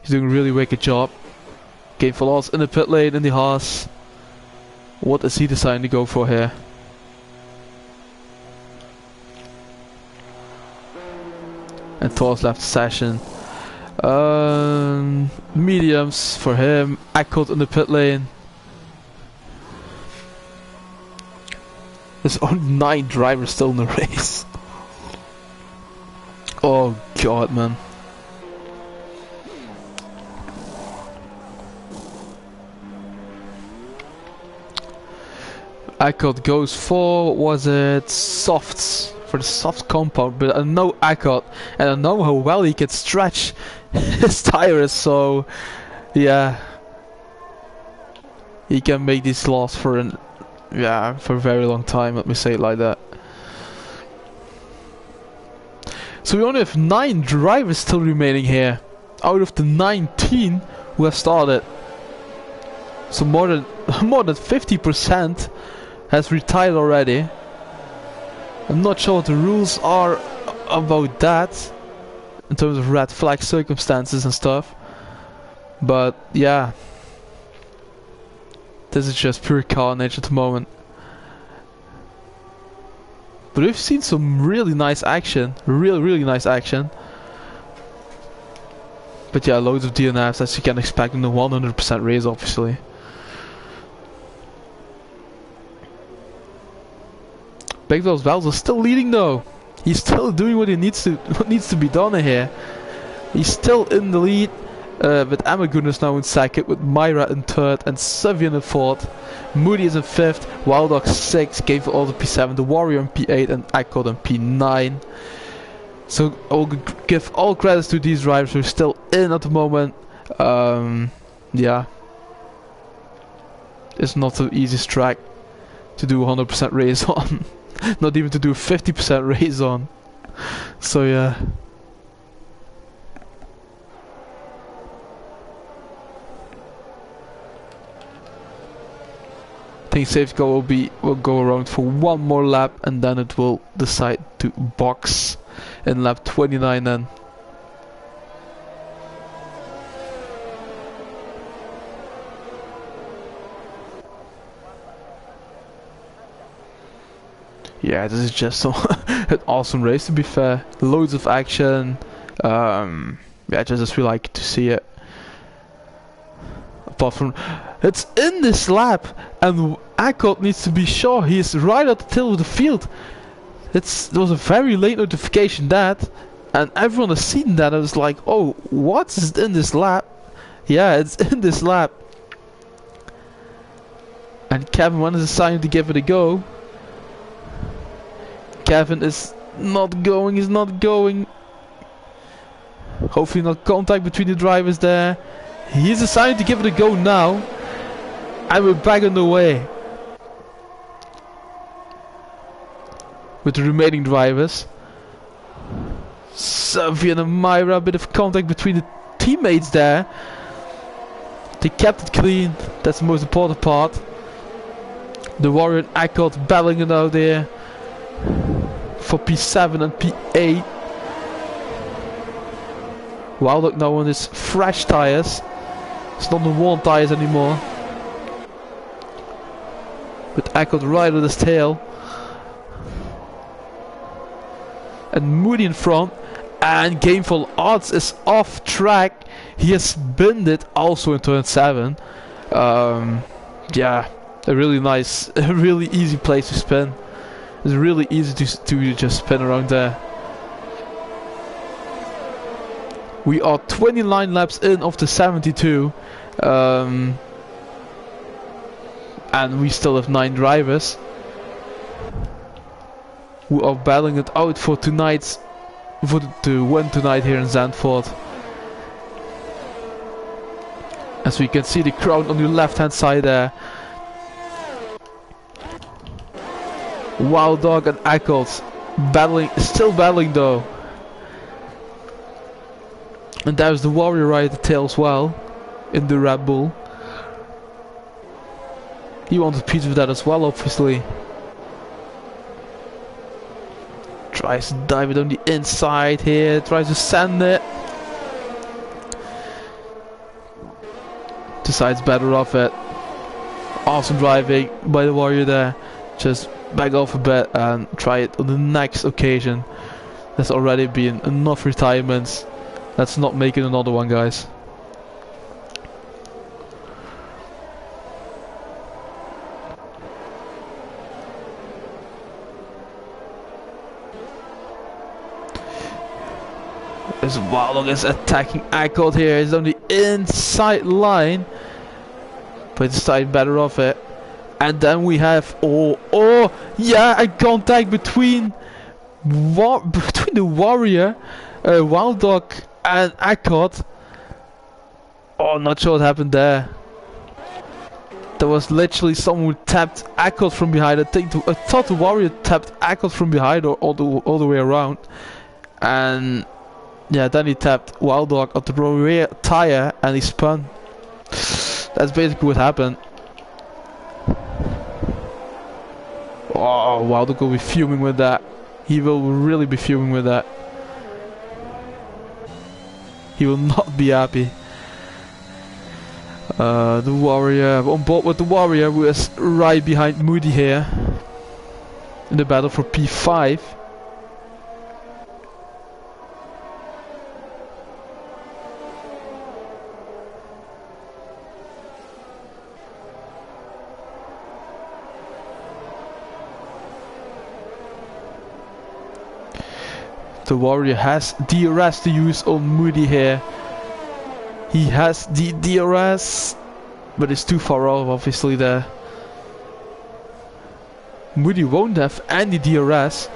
He's doing a really wicked job. Game for loss in the pit lane in the Haas. What is he deciding to go for here? And Thor's left the session. Mediums for him. Eckholt in the pit lane. There's only 9 drivers still in the race. Oh god, man. Eckholt goes for, what was it, softs, for the soft compound, but I know Eckholt, and I know how well he can stretch his tires, so yeah, he can make this last for for a very long time, let me say it like that. So we only have 9 drivers still remaining here, out of the 19 who have started. So more than 50% has retired already. I'm not sure what the rules are about that in terms of red flag circumstances and stuff, but yeah, this is just pure carnage at the moment. But we've seen some really nice action, really nice action. But yeah, loads of DNFs as you can expect in the 100% race, obviously. Big Bells is still leading though. He's still doing what needs to be done here. He's still in the lead, with Amagun is now in second, with Myra in third, and Savian in fourth. Moody is in fifth, Wild Dog 6, Game for All the P7, the Warrior in P8, and Eckholt in P9. So I'll give all credits to these drivers who are still in at the moment. Yeah, it's not the easiest track to do 100% race on. Not even to do 50% race on. So yeah. I think safety car will go around for one more lap, and then it will decide to box in lap 29 then. Yeah, this is just an awesome race, to be fair. Loads of action. Yeah, just really like to see it. Apart from, it's in this lap, and Eckholt needs to be sure he is right at the tail of the field. There was a very late notification that, and everyone has seen that. I was like, oh, what is in this lap? Yeah, it's in this lap. And Kevin, when is deciding to give it a go? Kevin is Not going, he's not going. Hopefully not contact between the drivers there. He's deciding to give it a go now. And we're back on the way. With the remaining drivers. Xavier and Myra, a bit of contact between the teammates there. They kept it clean, that's the most important part. The Warrior and Eckert battling it out there for P7 and P8. Wildlock now on his fresh tires. It's not the worn tires anymore. With Eckert right on his tail. And Moody in front. And Gameful Odds is off track. He has binned it also in turn 7. Yeah, a really nice, a really easy place to spin. It's really easy to just spin around there. We are 29 laps in of the 72. And we still have 9 drivers who are battling it out for tonight's, to win tonight here in Zandvoort. As we can see the crowd on the left hand side there. Wild Dog and Eccles battling, still battling though. And there's the Warrior right at the tail as well, in the Red Bull. He wanted a piece of that as well, obviously. Tries to dive it on the inside here, tries to send it. Decides better off it. Awesome driving by the Warrior there. Just back off a bit and try it on the next occasion. There's already been enough retirements. Let's not make it another one, guys. As Wildog is attacking Eckert here. He's on the inside line. But decided better off it. And then we have yeah, a contact between the Warrior, Wild Dog and Eckert. Oh, not sure what happened there. There was literally someone who tapped Eckert from behind. I thought the Warrior tapped Eckert from behind or all the way around. And yeah, then he tapped Wild Dog at the rear tire and he spun. That's basically what happened. Oh, Wild Dog will be fuming with that. He will really be fuming with that. He will not be happy. The Warrior, on board with the Warrior, who is right behind Moody here. In the battle for P5. The Warrior has DRS to use on Moody here. He has the DRS, but it's too far off, obviously, there. Moody won't have any DRS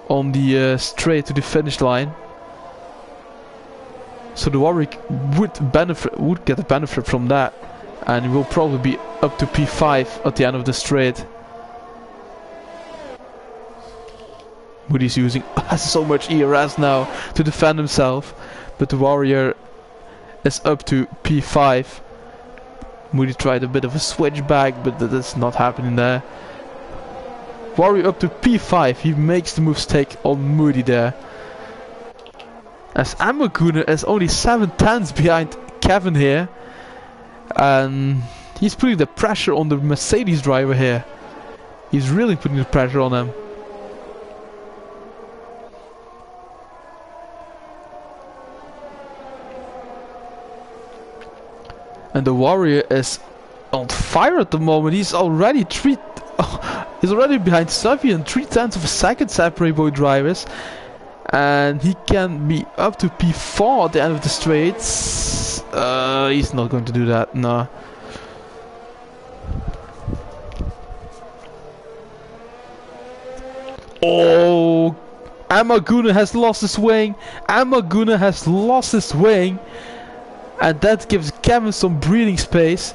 on the straight to the finish line. So the Warrior would get a benefit from that. And he will probably be up to P5 at the end of the straight. Moody's has so much ERS now to defend himself, but the Warrior is up to P5. Moody tried a bit of a switchback, but that's not happening there. Warrior up to P5, he makes the mistake on Moody there. As Amaguna is only 7/10 behind Kevin here. And he's putting the pressure on the Mercedes driver here. He's really putting the pressure on him. And the Warrior is on fire at the moment. He's already he's already behind Xavier and 3/10 of a second separate both drivers. And he can be up to P4 at the end of the straights. He's not going to do that, no. Oh, And Maguna has lost his wing. And Maguna has lost his wing. And that gives Kevin some breathing space.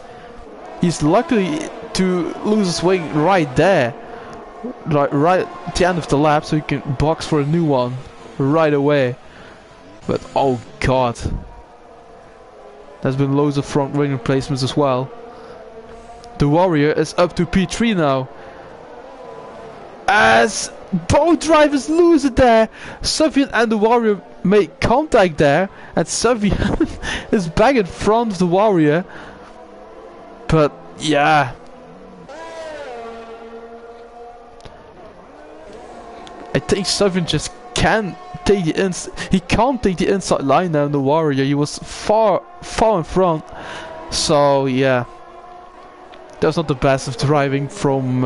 He's lucky to lose his wing right there. Right at the end of the lap, so he can box for a new one right away. But oh god. There's been loads of front wing replacements as well. The Warrior is up to P3 now. As both drivers lose it there. Sofian and the Warrior make contact there. And Sofian is back in front of the Warrior. But yeah. I think Sofian just can't take the inside line now in the Warrior. He was far in front. So yeah. That's not the best of driving from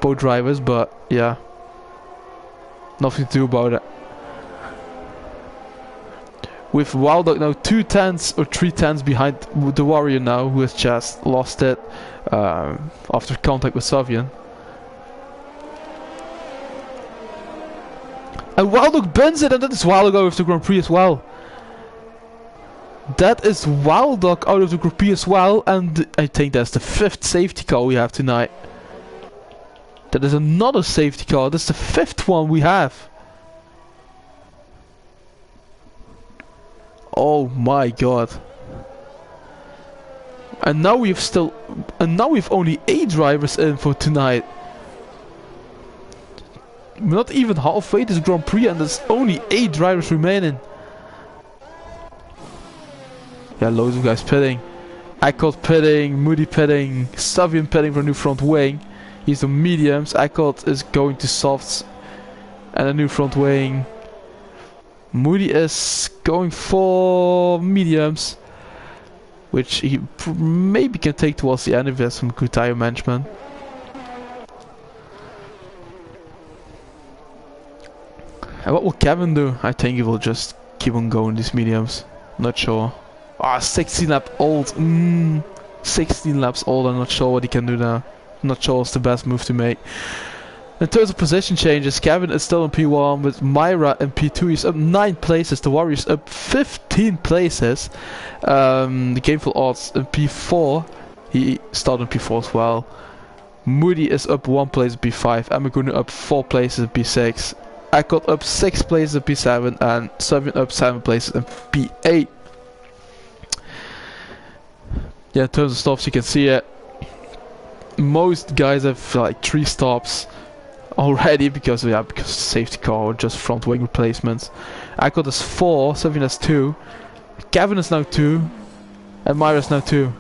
both drivers, but yeah, nothing to do about it. With Wildog now 2 tenths or 3 tenths behind the Warrior now, who has just lost it after contact with Sofian. And Wildog bends it, and that is Wildog out of the Grand Prix as well. That is Wildog out of the Grand Prix as well, and I think that's the 5th safety car we have tonight. That is another safety car. That's the 5th one we have. Oh my god. And now we've only 8 drivers in for tonight. We're not even halfway this Grand Prix, and there's only 8 drivers remaining. Yeah, loads of guys pitting. Eckhout pitting, Moody pitting, Sofian pitting for a new front wing. He's on mediums. Eckhout is going to softs and a new front wing. Moody is going for mediums, which he maybe can take towards the end if he has some good tire management. And what will Kevin do? I think he will just keep on going these mediums. Not sure. Ah, 16 lap old. 16 laps old. I'm not sure what he can do now. Not sure what's the best move to make. In terms of position changes, Kevin is still in P1 with Myra in P2. He's up 9 places. The Warriors up 15 places. The Gameful Odds in P4. He started in P4 as well. Moody is up 1 place in P5. Amaguna up 4 places in P6. Eckhout up 6 places in P7. And Sofian up 7 places in P8. Yeah, in terms of stops, you can see it. Most guys have like 3 stops already because safety car or just front wing replacements. Eckhout has 4, Sofian has 2, Kevin is now 2, and Myra is now 2.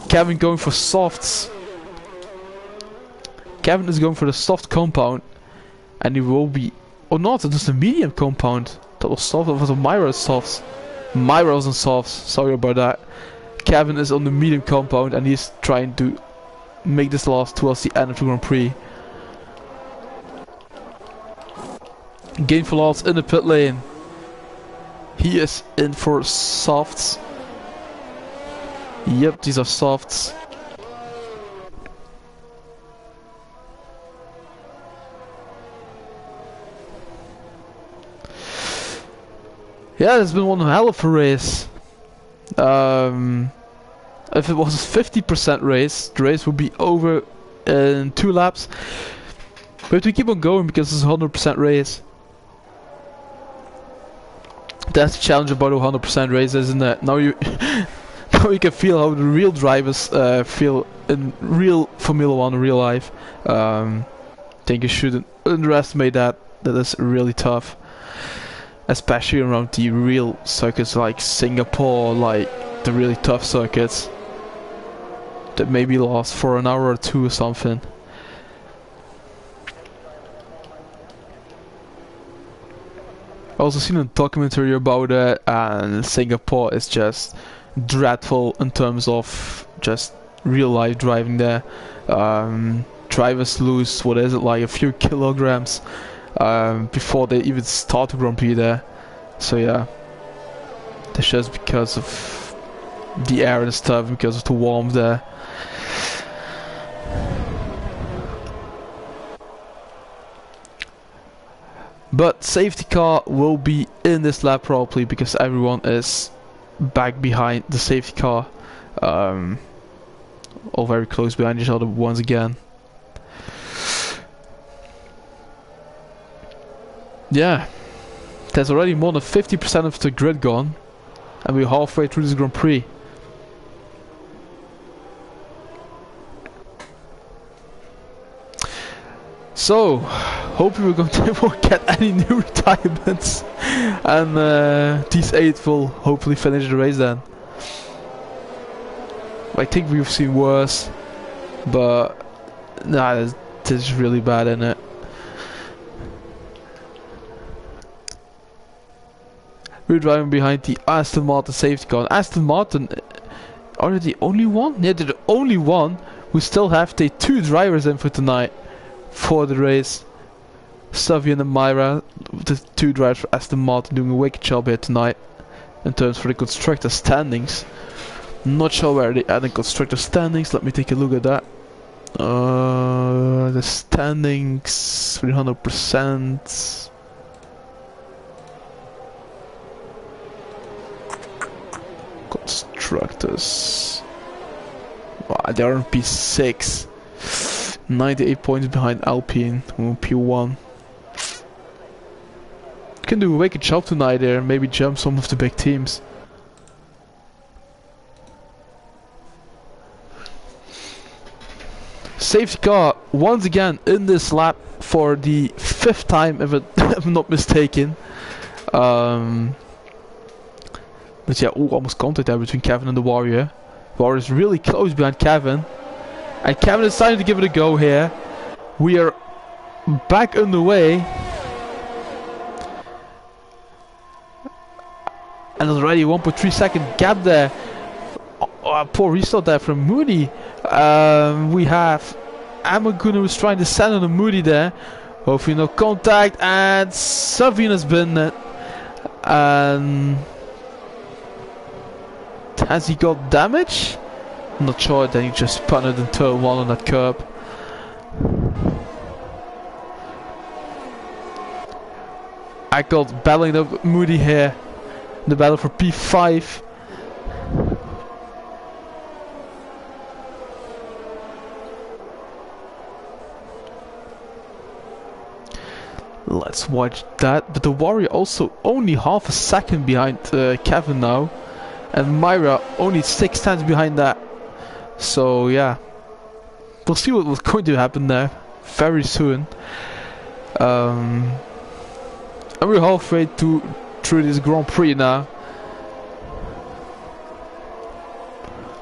Kevin going for softs. Kevin is going for the soft compound, and he will be. Oh, not, it was the medium compound. That was soft. That was Myra's softs. Myra was on softs. Sorry about that. Kevin is on the medium compound, and he's trying to make this last towards the end of the Grand Prix. Gameful Odds in the pit lane. He is in for softs. Yep, these are softs. Yeah, it's been one hell of a race. If it was a 50% race, the race would be over in 2 laps. But we keep on going because it's a 100% race. That's the challenge about a 100% race, isn't it? Now you now you can feel how the real drivers feel in real Formula 1 in real life. I think you shouldn't underestimate that. That is really tough. Especially around the real circuits like Singapore, like the really tough circuits that maybe last for an hour or 2 or something. I also seen a documentary about it, and Singapore is just dreadful in terms of just real life driving there. Drivers lose, what is it, like a few kilograms before they even start the Grand Prix there. So yeah, that's just because of the air and stuff, because of the warmth there. But safety car will be in this lap probably because everyone is back behind the safety car. All very close behind each other once again. Yeah, there's already more than 50% of the grid gone, and we're halfway through this Grand Prix. So, hopefully we won't get any new retirements, and these 8 will hopefully finish the race then. I think we've seen worse, but nah, this is really bad, isn't it? We're driving behind the Aston Martin safety car. And Aston Martin, are they the only one? Yeah, they're the only one who still have the 2 drivers in for tonight for the race. Savian and Myra, the 2 drivers for Aston Martin, doing a wicked job here tonight in terms for the constructor standings. Not sure where they are in constructor standings. Let me take a look at that. The standings 300%. Constructors. Wow, they are on P6. 98 points behind Alpine on P1. Can do a wicked job tonight there. Maybe jump some of the big teams. Safety car once again in this lap for the 5th time, if I'm not mistaken. But yeah, almost contact there between Kevin and the Warrior. Warrior is really close behind Kevin, and Kevin is deciding to give it a go here. We are back underway, and there's already a 1.3 second gap there. Poor restart there from Moody. We have Amaguna who's trying to send on a Moody there. Hopefully no contact, and Savian has been and has he got damage? I'm not sure. Then he just punted in turn 1 on that curb. I got battling up Moody here in the battle for P5. Let's watch that. But the Warrior also only half a second behind Kevin now, and Myra only 6 times behind that. So yeah, we'll see what was going to happen there very soon. And we're halfway through this Grand Prix now.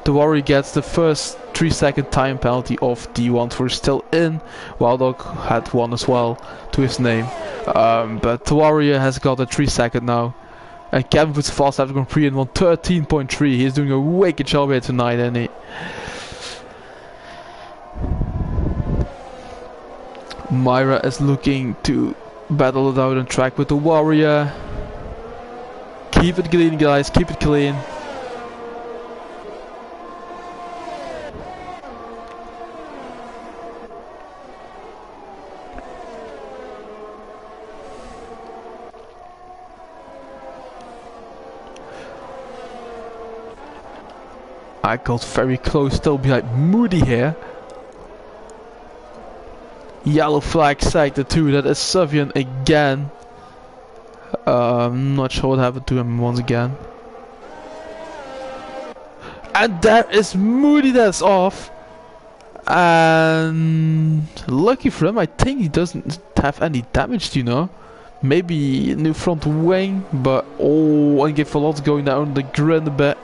The Warrior gets the first 3-second time penalty of the ones we're still in. Wild Dog had one as well to his name. But the Warrior has got a 3-second now. And Kevin puts fast after Grand Prix and won 13.3. He's doing a wicked job here tonight, isn't he? Myra is looking to battle it out on track with the Warrior. Keep it clean, guys, keep it clean. I got very close, still behind Moody here. Yellow flag sector 2, that is Savian again. I'm not sure what happened to him once again. And there is Moody, that's off. And lucky for him, I think he doesn't have any damage, you know. Maybe new front wing, but oh, and give a lot going down the grid a bit.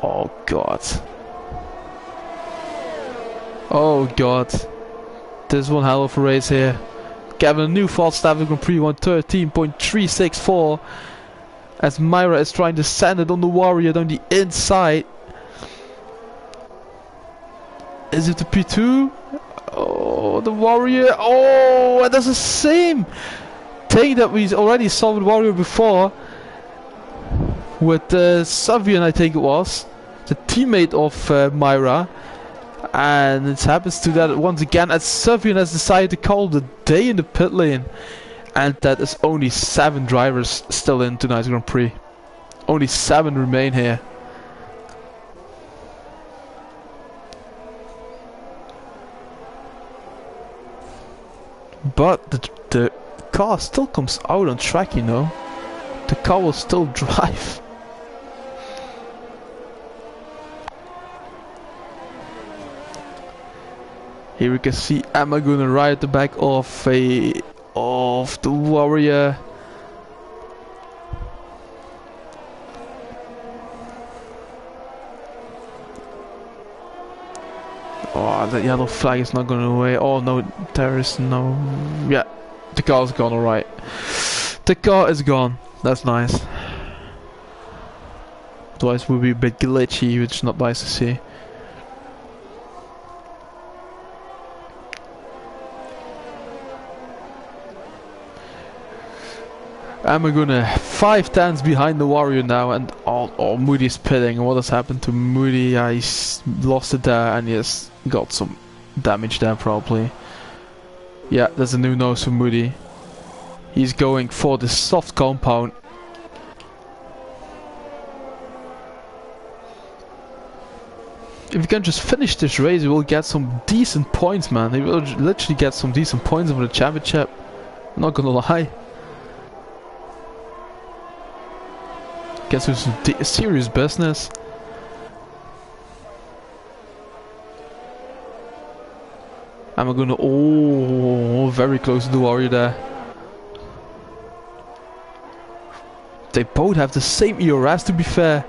Oh god. Oh god. This is one hell of a race here. Kevin, a new false start of Grand Prix 113.364. As Myra is trying to send it on the Warrior down the inside. Is it the P2? Oh, the Warrior. Oh, and that's the same thing that we already saw with Warrior before. With Savian, I think it was. The teammate of Myra. And it happens to that once again, as Savian has decided to call the day in the pit lane. And that is only 7 drivers still in tonight's Grand Prix. Only 7 remain here. But the car still comes out on track, you know. The car will still drive. Here we can see Amaguna right at the back of the Warrior. Oh, that yellow flag is not going away. Oh no, there is no... Yeah, the car's gone, alright. The car is gone. That's nice. Otherwise it would be a bit glitchy, which is not nice to see. Amaguna 5 tenths behind the Warrior now, and Moody's pitting. What has happened to Moody? He's lost it there, and he has got some damage there probably. Yeah, there's a new nose for Moody. He's going for the soft compound. If we can just finish this race, we will get some decent points, man. We will literally get some decent points for the championship. I'm not gonna lie. Get some serious business. I'm gonna... Oh, very close to the Warrior there. They both have the same ERS, to be fair.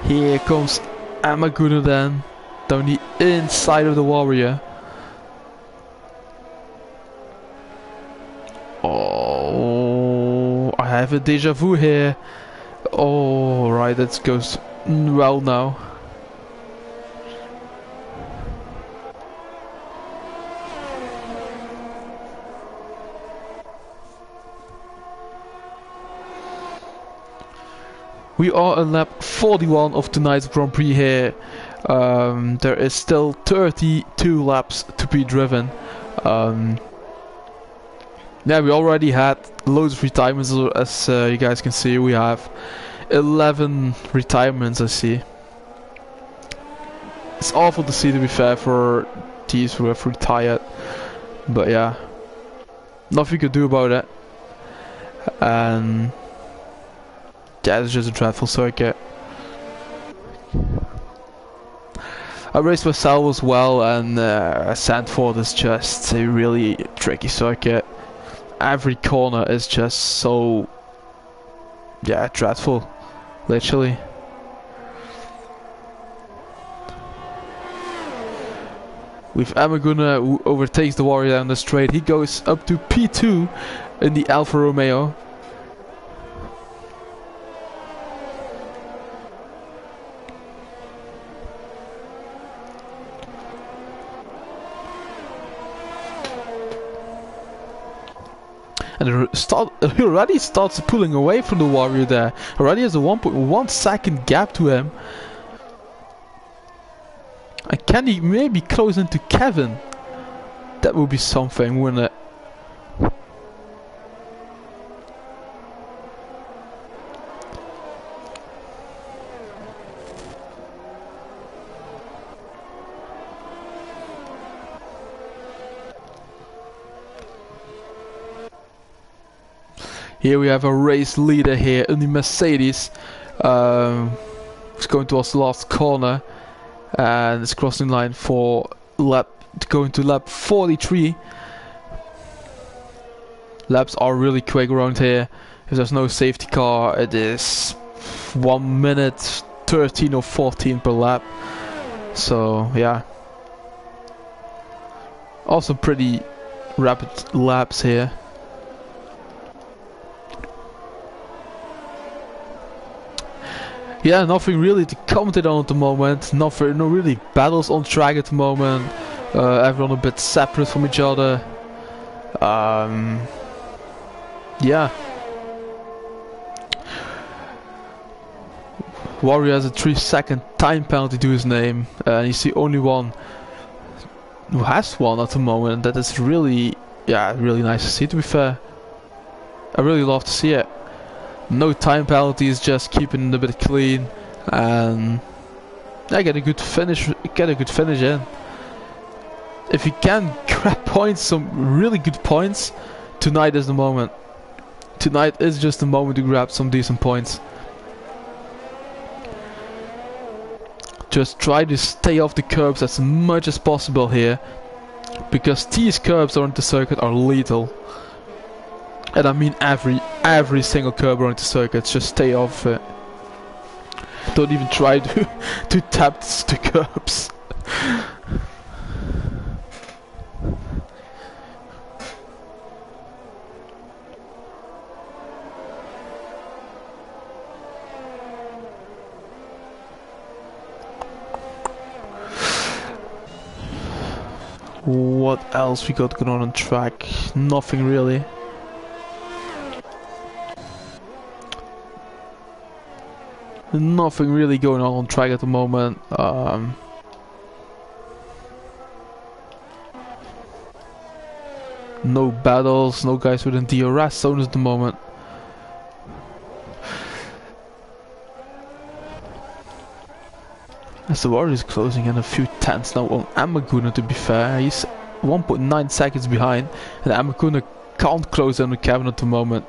Here comes Amaguna then, down the inside of the Warrior. Oh, I have a deja vu here. Oh, right, that goes well now. We are on lap 41 of tonight's Grand Prix here. There is still 32 laps to be driven. Yeah, we already had loads of retirements, as you guys can see. We have 11 retirements, I see. It's awful to see, to be fair, for these who have retired. But yeah, nothing you could do about it. And yeah, it's just a dreadful circuit. I raced myself as well, and Zandvoort is just a really tricky circuit. Every corner is just so, yeah, dreadful, literally. With Amaguna, who overtakes the Warrior down the straight. He goes up to P2 in the Alfa Romeo. And he already starts pulling away from the Warrior there. Already has a 1.1 second gap to him. And can he maybe close into Kevin? That would be something, wouldn't it? Here we have a race leader here in the Mercedes. It's going towards the last corner. And it's crossing line for going to lap 43. Laps are really quick around here. If there's no safety car, it is 1 minute 13 or 14 per lap. So yeah, also pretty rapid laps here. Yeah, nothing really to comment on at the moment. No really battles on track at the moment. Everyone a bit separate from each other. Yeah. Warrior has a 3-second time penalty to his name, and he's the only one who has one at the moment. That is really, yeah, really nice to see, to be fair. I really love to see it. No time penalties, just keeping it a bit clean, and yeah, get a good finish in. If you can grab points, some really good points, tonight is the moment. Tonight is just the moment to grab some decent points. Just try to stay off the curbs as much as possible here, because these curbs around the circuit are lethal. And I mean every single curb around the circuit, just stay off it. Don't even try to tap the curbs. What else we got going on track? Nothing really. Nothing really going on track at the moment. No battles, no guys within DRS zones at the moment. As the Warrior is closing in a few tenths now on Amaguna, to be fair. He's 1.9 seconds behind, and Amaguna can't close in on Kevin at the moment.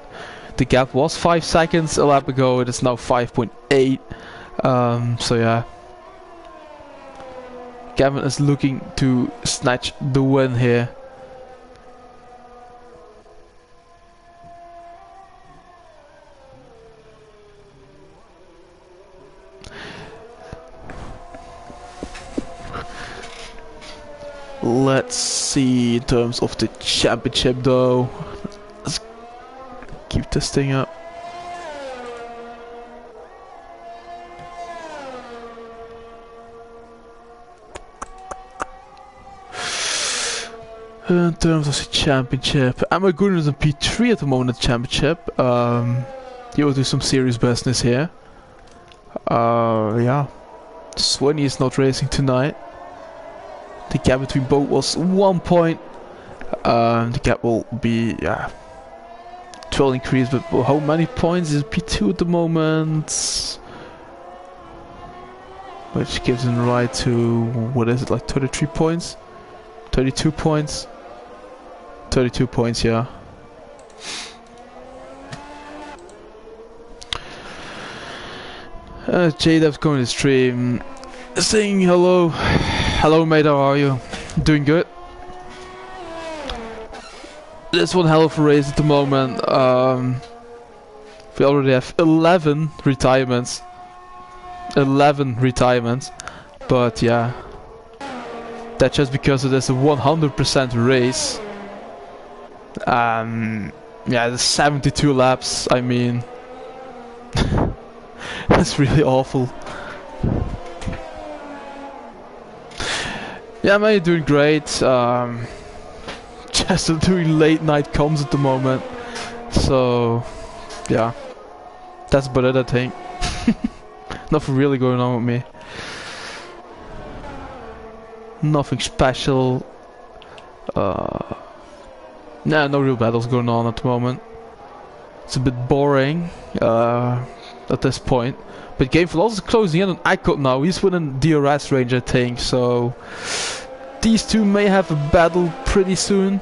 The gap was 5 seconds a lap ago, it is now 5.8. So yeah. Kevin is looking to snatch the win here. Let's see in terms of the championship though. Let's keep this thing up. In terms of the championship, Amaguna is in P3 at the moment in the championship. He will do some serious business here. Yeah. Swanee is not racing tonight. The gap between both was 1 point. The gap will be, yeah, 12 increase, but how many points is P2 at the moment? Which gives him the right to, what is it, like 33 points? 32 points? 32 points, yeah. J-Dev's going to stream, saying hello. Hello mate, how are you? Doing good? This one hell of a race at the moment. We already have 11 retirements. 11 retirements. But yeah. That's just because it is a 100% race. Yeah, the 72 laps, I mean. That's really awful. Yeah, man, you're doing great. Just doing late night comms at the moment. So, yeah. That's about it, I think. Nothing really going on with me. Nothing special. Nah, no real battles going on at the moment. It's a bit boring at this point. But Game for Loss is closing in on Icot now. He's within DRS range, I think. So these two may have a battle pretty soon.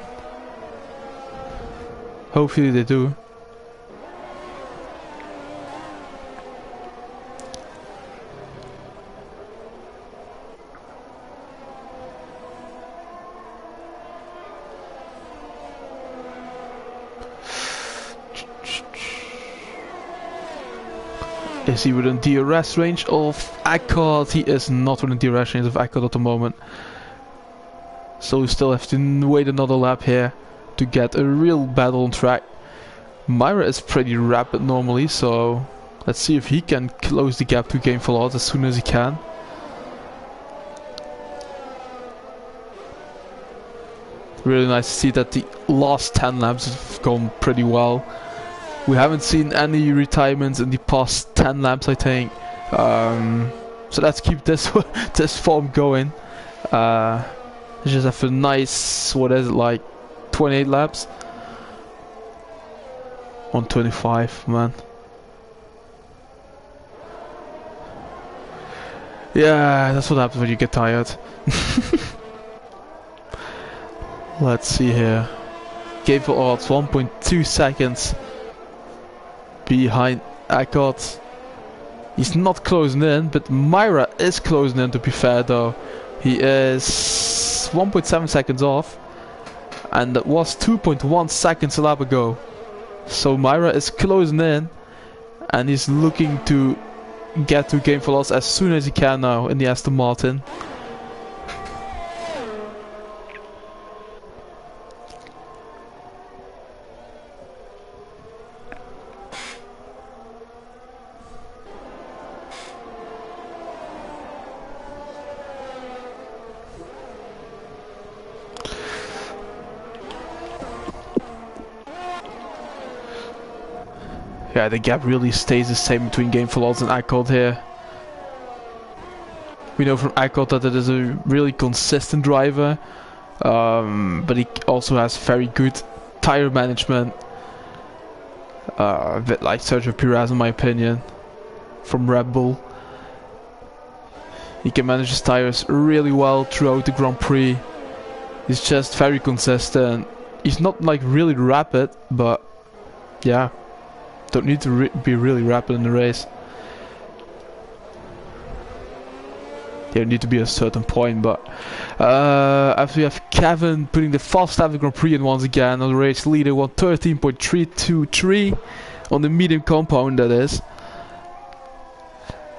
Hopefully they do. Is he within DRS range of Icot? He is not within DRS range of Icot at the moment. So we still have to wait another lap here to get a real battle on track. Myra is pretty rapid normally, so let's see if he can close the gap to Game for Loss as soon as he can. Really nice to see that the last 10 laps have gone pretty well. We haven't seen any retirements in the past 10 laps, I think. So let's keep this this form going. Just have a nice, what is it, like 28 laps? 125, man. Yeah, that's what happens when you get tired. Let's see here. Game for odds 1.2 seconds behind Eckert. He's not closing in, but Myra is closing in, to be fair though. He is 1.7 seconds off, and that was 2.1 seconds a lap ago. So Myra is closing in, and he's looking to get to game for loss as soon as he can now in the Aston Martin. Yeah, the gap really stays the same between Game for Loss and Eckert here. We know from Eckert that it is a really consistent driver, but he also has very good tire management. A bit like Sergio Perez in my opinion, from Red Bull. He can manage his tires really well throughout the Grand Prix. He's just very consistent. He's not like really rapid, but yeah. Don't need to be really rapid in the race. You need to be a certain point, but after we have Kevin putting the fast lap of the Grand Prix in once again on the race leader, 1:13.323 on the medium compound, that is.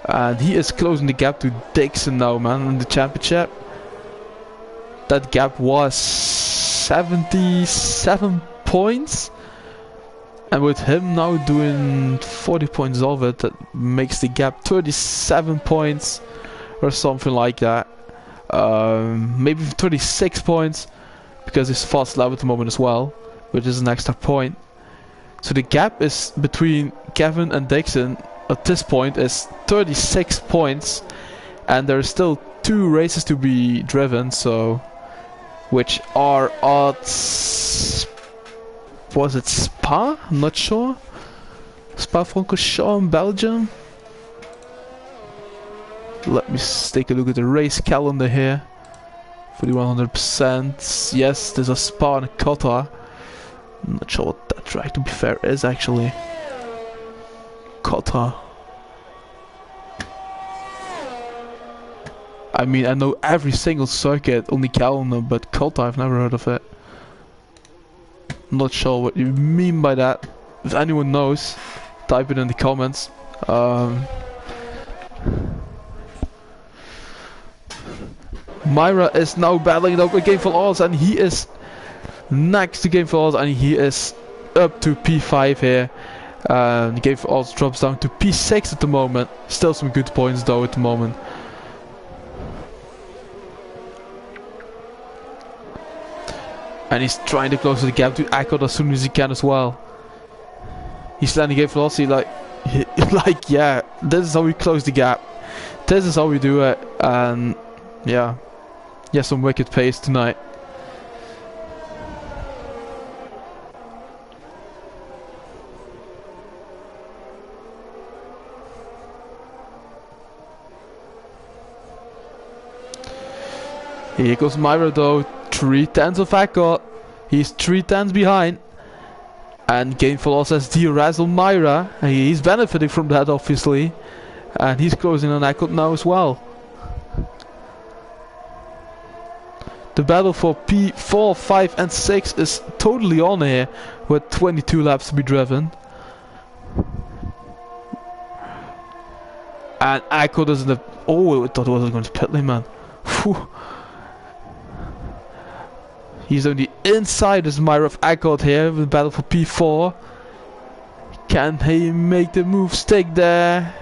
And he is closing the gap to Dixon now, man, in the championship. That gap was 77 points. And with him now doing 40 points of it, that makes the gap 37 points or something like that. Maybe 36 points, because he's fast lap at the moment as well, which is an extra point. So the gap is between Kevin and Dixon at this point is 36 points, and there are still 2 races to be driven, so which are at, was it Spa? I'm not sure. Spa-Francorchamps in Belgium. Let me take a look at the race calendar here. For the 100%. Yes, there's a Spa and a Qatar. I'm not sure what that track, to be fair, is actually. Qatar. I mean, I know every single circuit on the calendar, but Qatar, I've never heard of it. I'm not sure what you mean by that. If anyone knows, type it in the comments. Myra is now battling it up with Game for Loss, and he is next to Game for Loss, and he is up to P5 here. Game for Loss drops down to P6 at the moment. Still some good points though at the moment. And he's trying to close the gap to Eckert as soon as he can as well. He's landing Game for Loss, like, yeah, this is how we close the gap. This is how we do it, and yeah. Yeah, some wicked pace tonight. Here goes Myra though, 3/10 of Eckert. He's 3/10 behind. And Game for Loss has de-razzled Myra. He's benefiting from that obviously. And he's closing on Eckert now as well. The battle for P4, 5 and 6 is totally on here, with 22 laps to be driven. And Eckert is in the... Oh, I thought I wasn't going to pit lane, man. Whew. He's on the inside as Myra of Eckert here, with the battle for P4. Can he make the move stick there?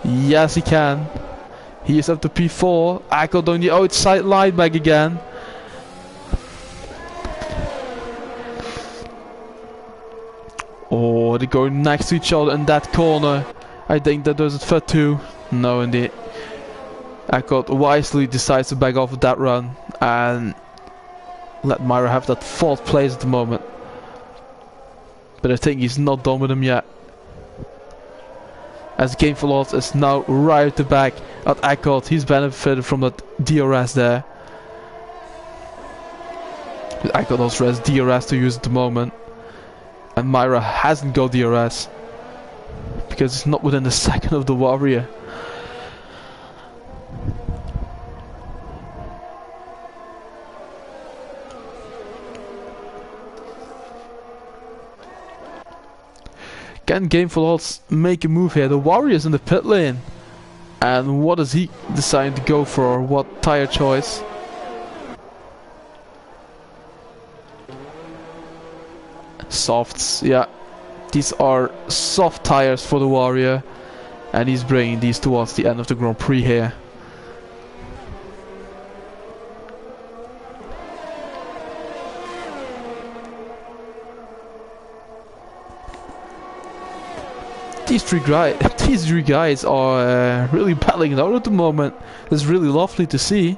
Yes, he can. He is up to P4. Eckert on the outside line back again. Oh, they go next to each other in that corner. I think that does it for 2. No, indeed. Echo wisely decides to back off of that run and let Myra have that 4th place at the moment. But I think he's not done with him yet. As Gameful Odds is now right at the back at Echo. He's benefited from that DRS there. Echo also has DRS to use at the moment. And Myra hasn't got DRS. Because it's not within a second of the Warrior. Can Gameful Odds make a move here? The Warrior's in the pit lane. And what is he deciding to go for? What tire choice? Softs, yeah. These are soft tires for the Warrior. And he's bringing these towards the end of the Grand Prix here. These three guys are really battling it out at the moment. It's really lovely to see.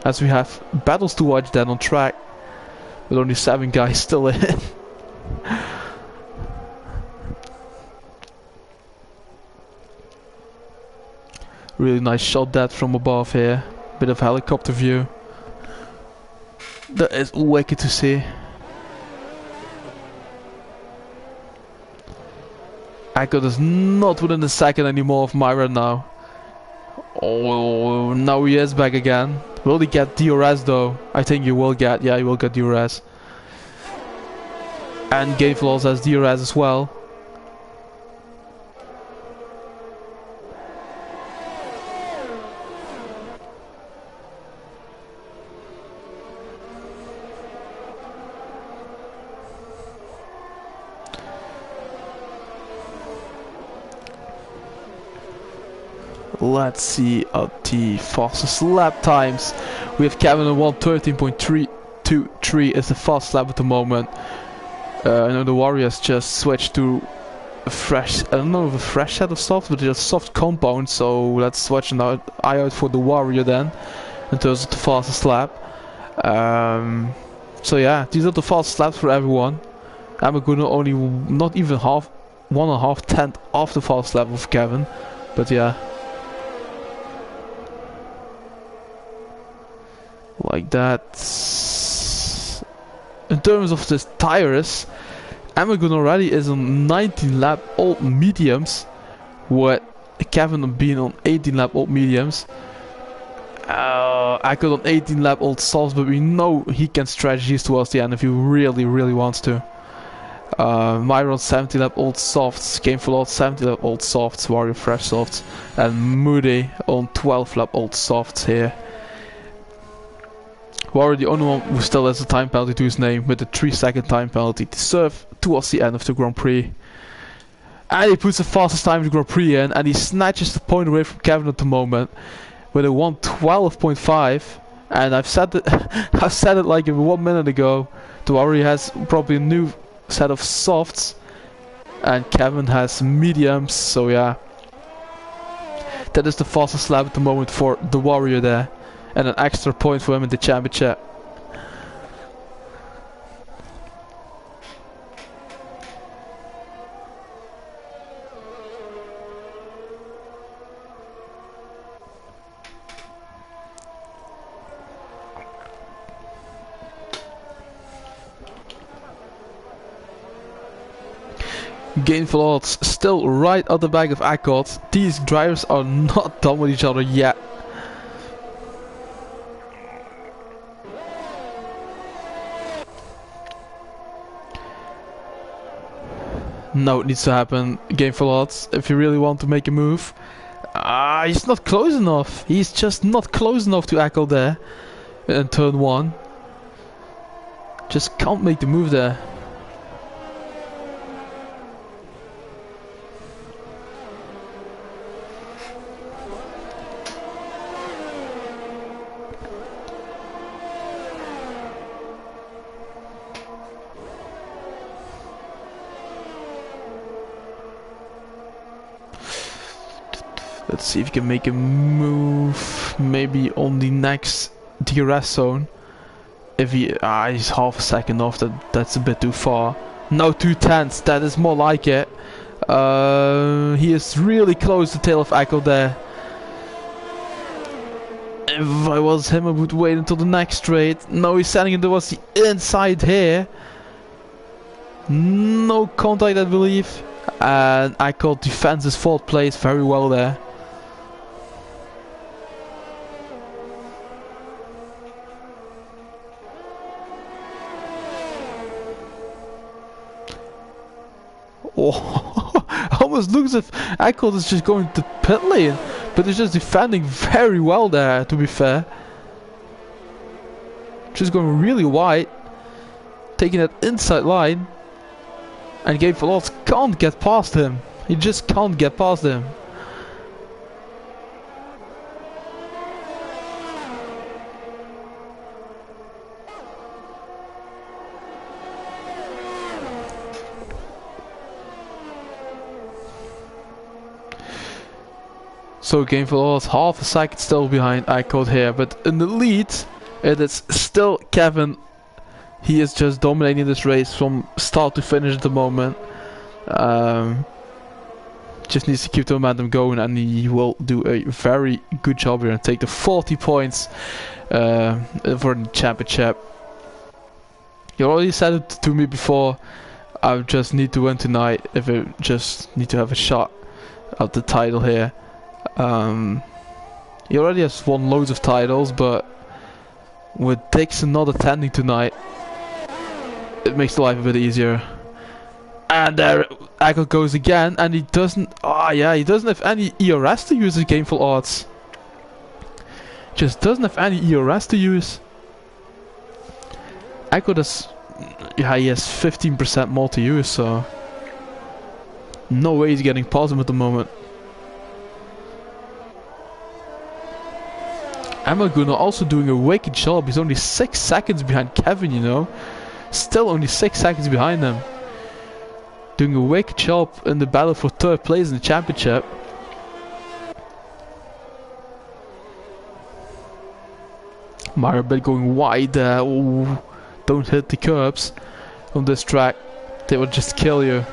As we have battles to watch then on track. With only 7 guys still in. Really nice shot that from above here. Bit of helicopter view. That is wicked to see. Echo is not within a second anymore of Myra now. Oh, now he is back again. Will he get DRS though? I think he will get, yeah, he will get DRS. And Gameful also has DRS as well. Let's see at the fastest lap times. We have Kevin at 1:13.323 is the fastest lap at the moment. I know the Warriors just switched to a fresh, I don't know if a fresh set of softs, but just soft compound. So let's switch an eye out for the Warrior then, in terms of the fastest lap. So yeah, these are the fastest laps for everyone. I'm gonna only not even 1.5 tenth off the fastest lap of Kevin, but yeah. Like that. In terms of the tires, Amagun already is on 19 lap old mediums, with Kevin being on 18 lap old mediums. I got on 18 lap old softs, but we know he can stretch these towards the end if he really wants to. Myron on 70 lap old softs, Gameful on 70 lap old softs, Warrior fresh softs, and Moody on 12 lap old softs here. Warrior the only one who still has a time penalty to his name, with a 3-second time penalty to serve towards the end of the Grand Prix. And he puts the fastest time in the Grand Prix in, and he snatches the point away from Kevin at the moment with a 1:12.5. And I've said it, I said it like 1 minute ago. The Warrior has probably a new set of softs, and Kevin has mediums. So yeah, that is the fastest lap at the moment for the Warrior there. And an extra point for him in the championship. Gameful Odds still right at the back of Akkad. These drivers are not done with each other yet. Now it needs to happen, Gameful Odds, if you really want to make a move. He's not close enough. He's just not close enough to Echo there in turn 1. Just can't make the move there. Let's see if he can make a move, maybe on the next DRS zone. If he's half a second off, that's a bit too far. No, 2/10, that is more like it. He is really close to tail of Echo there. If I was him, I would wait until the next straight. No, he's sending it towards the inside here. No contact, I believe. And Echo defends his fourth place very well there. Oh, almost looks as if Echo is just going to pit lane, but he's just defending very well there, to be fair. Just going really wide, taking that inside line, and Gabe Verlots can't get past him. He just can't get past him. So Game for All is half a second still behind Echo here, but in the lead it is still Kevin. He is just dominating this race from start to finish at the moment. Just needs to keep the momentum going, and he will do a very good job here and take the 40 points for the championship. You already said it to me before, I just need to win tonight if I just need to have a shot at the title here. He already has won loads of titles, but with Dixon not attending tonight, it makes the life a bit easier. And there Echo goes again, and he doesn't. Oh yeah, he doesn't have any ERS to use as Gameful Odds. Just doesn't have any ERS to use. Echo does. Yeah, he has 15% more to use, so no way he's getting past him at the moment. Amaguna also doing a wicked job. He's only 6 seconds behind Kevin, you know. Still only 6 seconds behind him. Doing a wicked job in the battle for 3rd place in the championship. Mario a bit going wide there. Ooh, don't hit the curbs on this track. They will just kill you.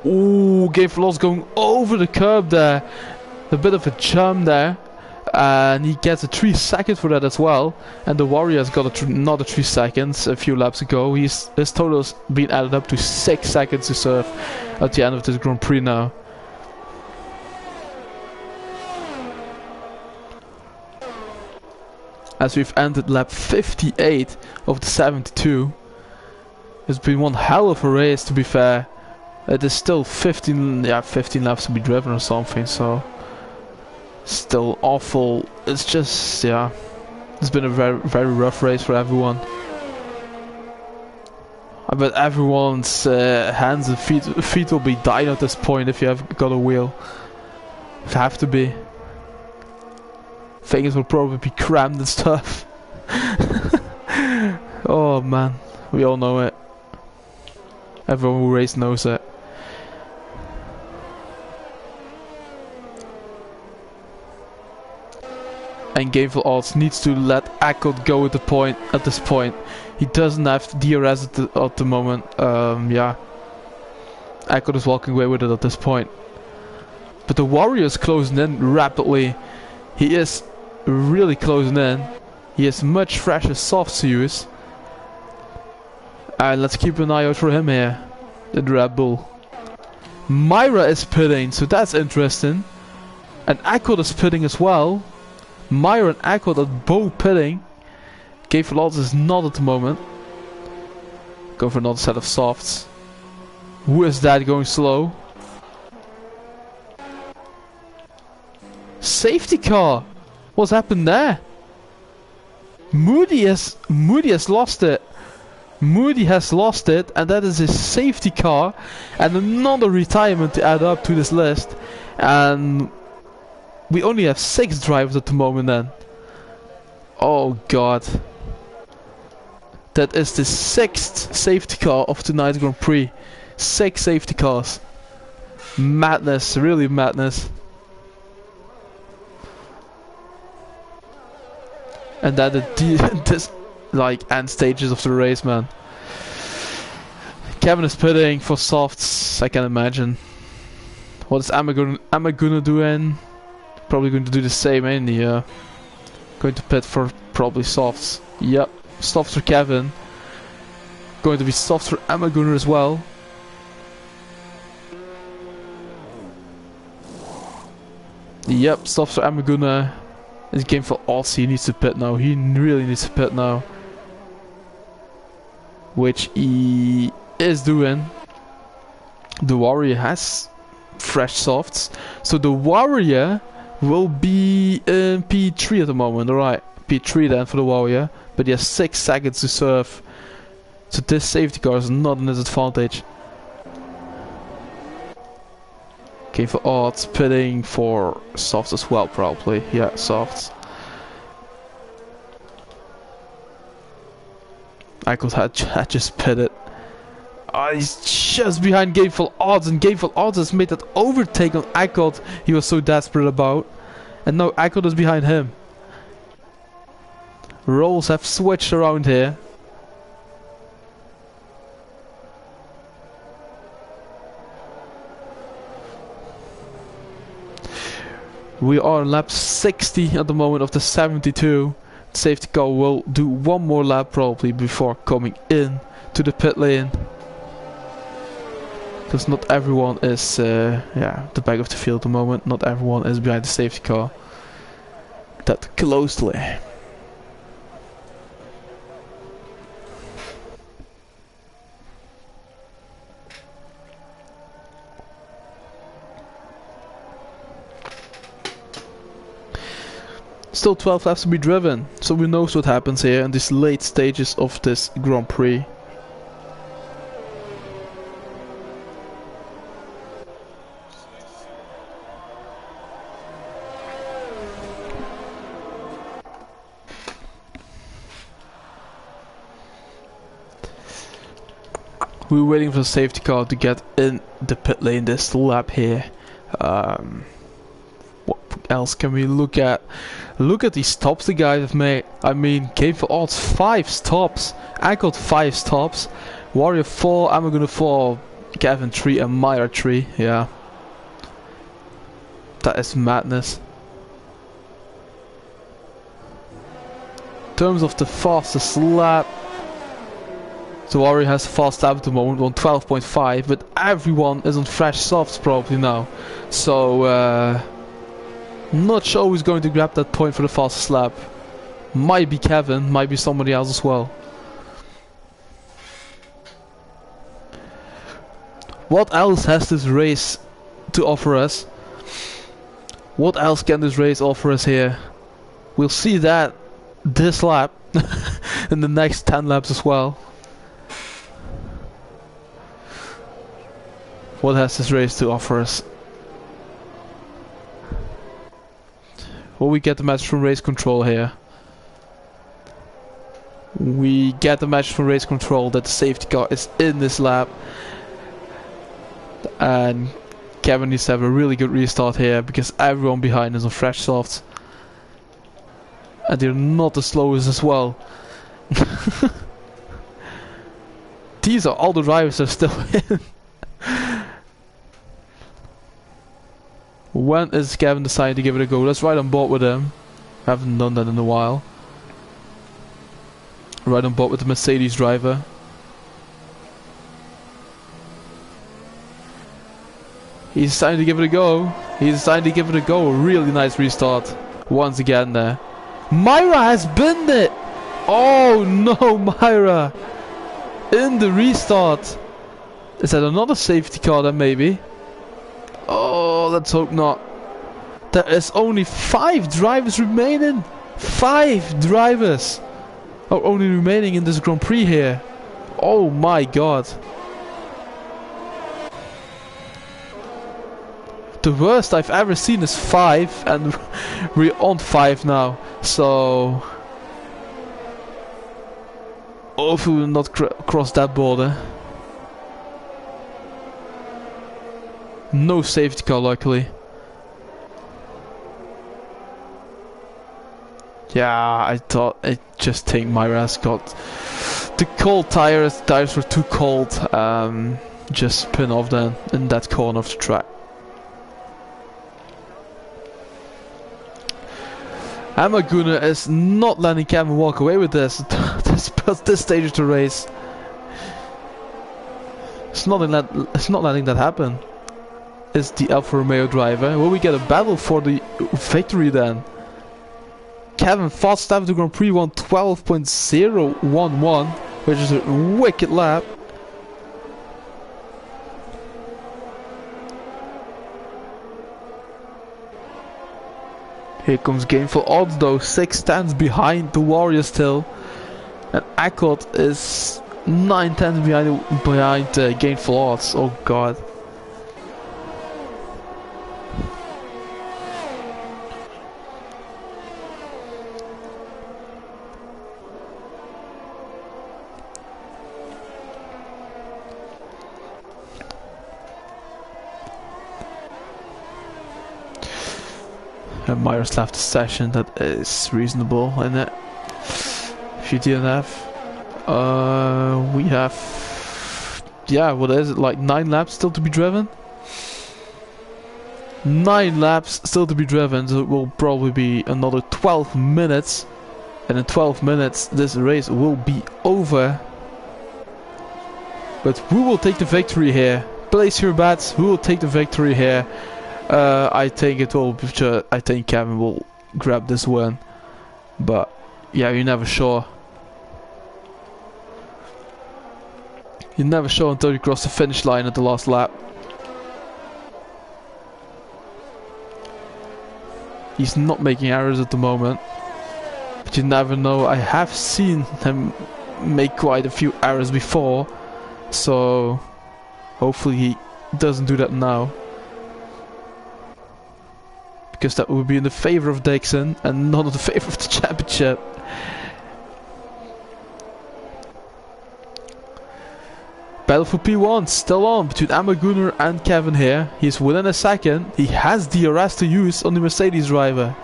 Ooh, Game for Loss going over the curb there. A bit of a jump there. And he gets a 3 seconds for that as well. And the Warrior's got another 3 seconds a few laps ago. His total's been added up to 6 seconds to serve at the end of this Grand Prix now. As we've ended lap 58 of the 72. It's been one hell of a race, to be fair. It is still 15 laps to be driven or something, so still awful. It's just, yeah, it's been a very, very rough race for everyone. I bet everyone's hands and feet will be dying at this point if you have got a wheel. Have to be. Fingers will probably be crammed and stuff. Oh man, we all know it. Everyone who races knows it. And Gameful Odds needs to let Echo go at this point. He doesn't have DRS at the moment. Yeah. Echo is walking away with it at this point. But the Warrior is closing in rapidly. He is really closing in. He has much fresher softs to use. And let's keep an eye out for him here in Red Bull. Myra is pitting, so that's interesting. And Echo is pitting as well. Myra and Echo are both pitting. Gabe Verlots is not at the moment. Go for another set of softs. Who is that going slow? Safety car! What's happened there? Moody has lost it. Moody has lost it, and that is his safety car. And another retirement to add up to this list. And we only have 6 drivers at the moment then. Oh god. That is the 6th safety car of tonight's Grand Prix. 6 safety cars. Madness, really madness. And then this like end stages of the race, man. Kevin is pitting for softs, I can imagine. What is Emma gonna do in? Probably going to do the same in the going to pit for probably softs. Yep, softs for Kevin. Going to be softs for Emma Gunnar as well. Yep, softs for Emma Gunnar. It's game for Aussie, he needs to pit now. He really needs to pit now. Which he is doing. The Warrior has fresh softs. So the Warrior will be in P3 at the moment. Alright, P3 then for the Warrior. But he has 6 seconds to serve. So this safety car is not an disadvantage. Okay, for odds, pitting for softs as well, probably. Yeah, softs. Eichelt had just pitted. Oh, he's just behind Gameful Odds, and Gameful Odds has made that overtake on Eichelt he was so desperate about. And now Eichelt is behind him. Roles have switched around here. We are on lap 60 at the moment of the 72. The safety car will do one more lap probably before coming in to the pit lane. Because not everyone is, yeah, the back of the field at the moment. Not everyone is behind the safety car that closely. Still 12 laps to be driven, so we know what happens here in these late stages of this Grand Prix. We're waiting for the safety car to get in the pit lane this lap here. What else can we look at? Look at these stops the guys have made. I mean, Game for Odds 5 stops. I got 5 stops. Warrior 4, I'm gonna 4, Kevin 3 and Myra 3. Yeah. That is madness. In terms of the fastest lap, the Warrior has a fast lap at the moment on 12.5, but everyone is on fresh softs probably now. So, not sure who's going to grab that point for the fastest lap. Might be Kevin, might be somebody else as well. What else has this race to offer us? What else can this race offer us here? We'll see that this lap in the next 10 laps as well. What has this race to offer us? Will we get the message from race control here? We get the message from race control that the safety car is in this lap. And Kevin needs to have a really good restart here because everyone behind is on fresh softs. And they're not the slowest as well. These are all the drivers that are still in. When is Kevin deciding to give it a go? Let's ride on board with him. Haven't done that in a while. Ride on board with the Mercedes driver. He's deciding to give it a go. He's deciding to give it a go. A really nice restart. Once again there. Myra has binned it! Oh no, Myra! In the restart. Is that another safety car then maybe? Oh, let's hope not. There is only 5 drivers remaining. 5 drivers are only remaining in this Grand Prix here. Oh my god. The worst I've ever seen is 5 and we're on 5 now. So if we will not cross that border. No safety car, luckily. Yeah, I just think Myra's got the cold tires. Tires were too cold. Just spin off then in that corner of the track. And Maguna is not letting Kevin walk away with this. This stage of the race. It's not letting that happen. It's the Alfa Romeo driver. Will we get a battle for the victory then? Kevin fast lap of the Grand Prix won 12.011, which is a wicked lap. Here comes Gainful Odds though, 6 tenths behind the Warrior still. And Akkot is 9 tenths behind Gainful Odds. Oh god. Myers left the session, that is reasonable, isn't it? If you DNF, we have, yeah, what is it, like 9 laps still to be driven? 9 laps still to be driven, so it will probably be another 12 minutes, and in 12 minutes this race will be over. But who will take the victory here? Place your bets, who will take the victory here? I think it will. I think Kevin will grab this win, but yeah, you're never sure. You're never sure until you cross the finish line at the last lap. He's not making errors at the moment, but you never know. I have seen him make quite a few errors before, so hopefully he doesn't do that now. Because that would be in the favor of Dixon and not in the favor of the championship. Battle for P1 still on between Amaguner and Kevin here. He's within a second. He has DRS to use on the Mercedes driver.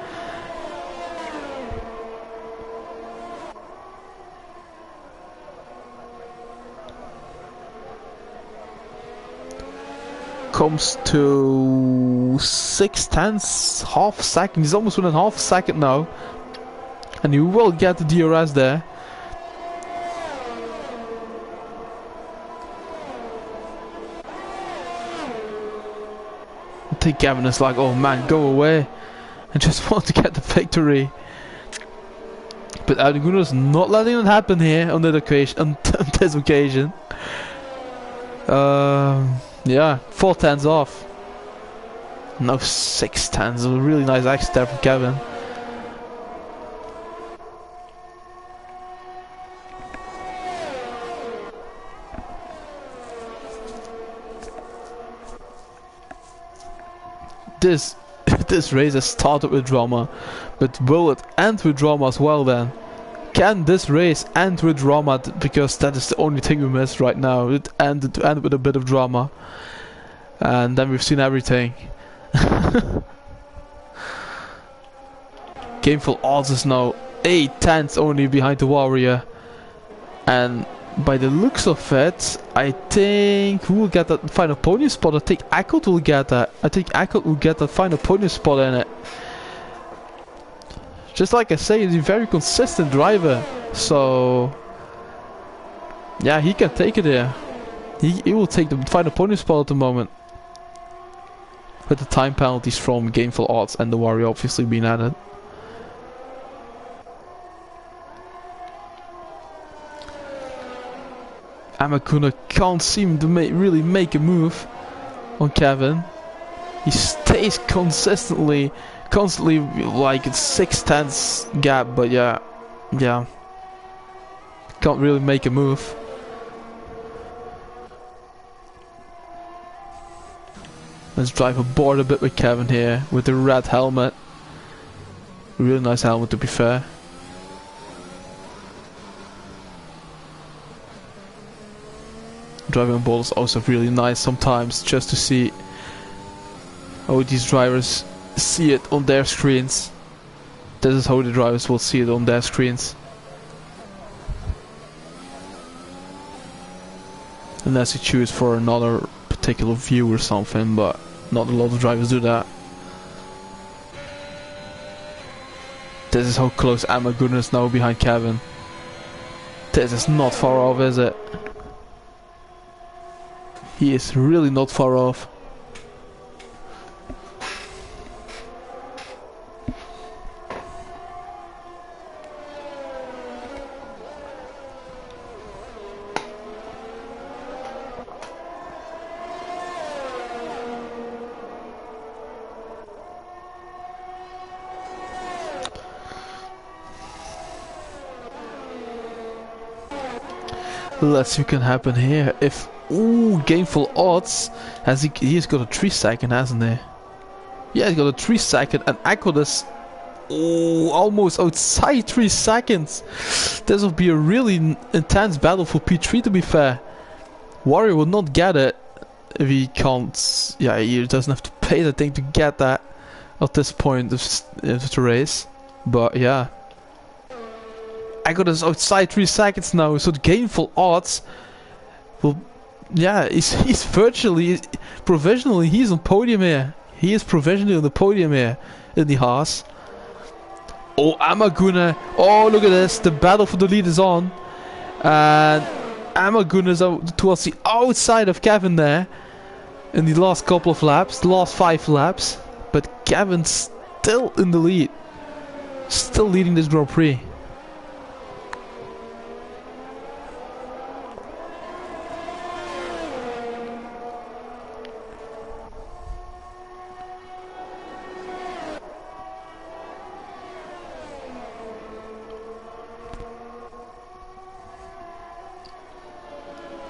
Comes to 6 tenths, half a second. He's almost within half a second now, and he will get the DRS there. I think Kevin is like, oh man, go away. I just want to get the victory. But Adeguno is not letting it happen here on this occasion. Yeah, 4 tenths off. No, 6 tenths. A really nice exit there from Kevin. This race has started with drama, but will it end with drama as well then? Can this race end with drama? Because that is the only thing we missed right now. It ended with a bit of drama, and then we've seen everything. Gameful Odds is now 8 tenths only behind the Warrior, and by the looks of it, I think who will get that final podium spot? I think Akkot will get that. I think Akkot will get that final podium spot in it. Just like I say, he's a very consistent driver, so yeah, he can take it here. He will take the final podium spot at the moment, with the time penalties from Gameful Odds and the Warrior obviously being added. Amakuna can't seem to really make a move on Kevin. He stays constantly like it's 6 tenths gap, but yeah, can't really make a move. Let's drive aboard a bit with Kevin here with the red helmet. Really nice helmet, to be fair. Driving on board is also really nice sometimes, just to see how these drivers see it on their screens. This is how the drivers will see it on their screens. Unless you choose for another particular view or something, but not a lot of drivers do that. This is how close Amagun is now behind Kevin. This is not far off, is it? He is really not far off. Let's see what can happen here. If Gameful Odds he's got a 3 second, hasn't he? Yeah, he's got a 3 second, and Aquad is almost outside 3 seconds. This will be a really intense battle for P3, to be fair. Warrior will not get it if he can't. Yeah, he doesn't have to pay the thing to get that at this point of the race. But yeah, I got us outside 3 seconds now, so the Gameful Odds will, yeah, he's virtually, provisionally, he's on podium here. He is provisionally on the podium here in the Haas. Oh, Amaguna, oh look at this, the battle for the lead is on. And Amaguna is out towards the outside of Kevin there in the last couple of laps, the last 5 laps. But Kevin's still in the lead, still leading this Grand Prix.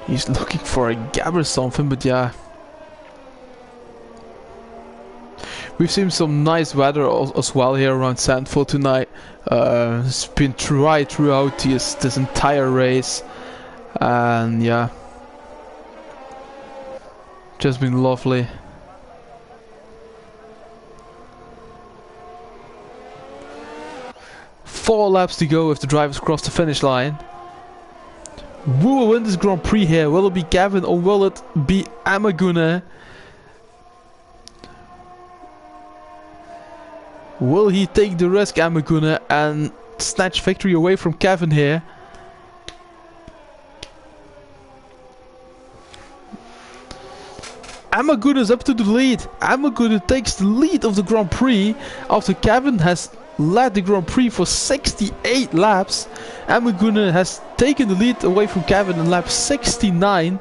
He's looking for a gap or something, but yeah. We've seen some nice weather as well here around Zandvoort tonight. It's been dry throughout this entire race. And yeah. Just been lovely. Four laps to go if the drivers cross the finish line. Who will win this Grand Prix here? Will it be Gavin or will it be Amaguna? Will he take the risk, Amaguna, and snatch victory away from Kevin here? Amaguna is up to the lead. Amaguna takes the lead of the Grand Prix after Kevin has led the Grand Prix for 68 laps. Amaguna has taken the lead away from Kevin in lap 69.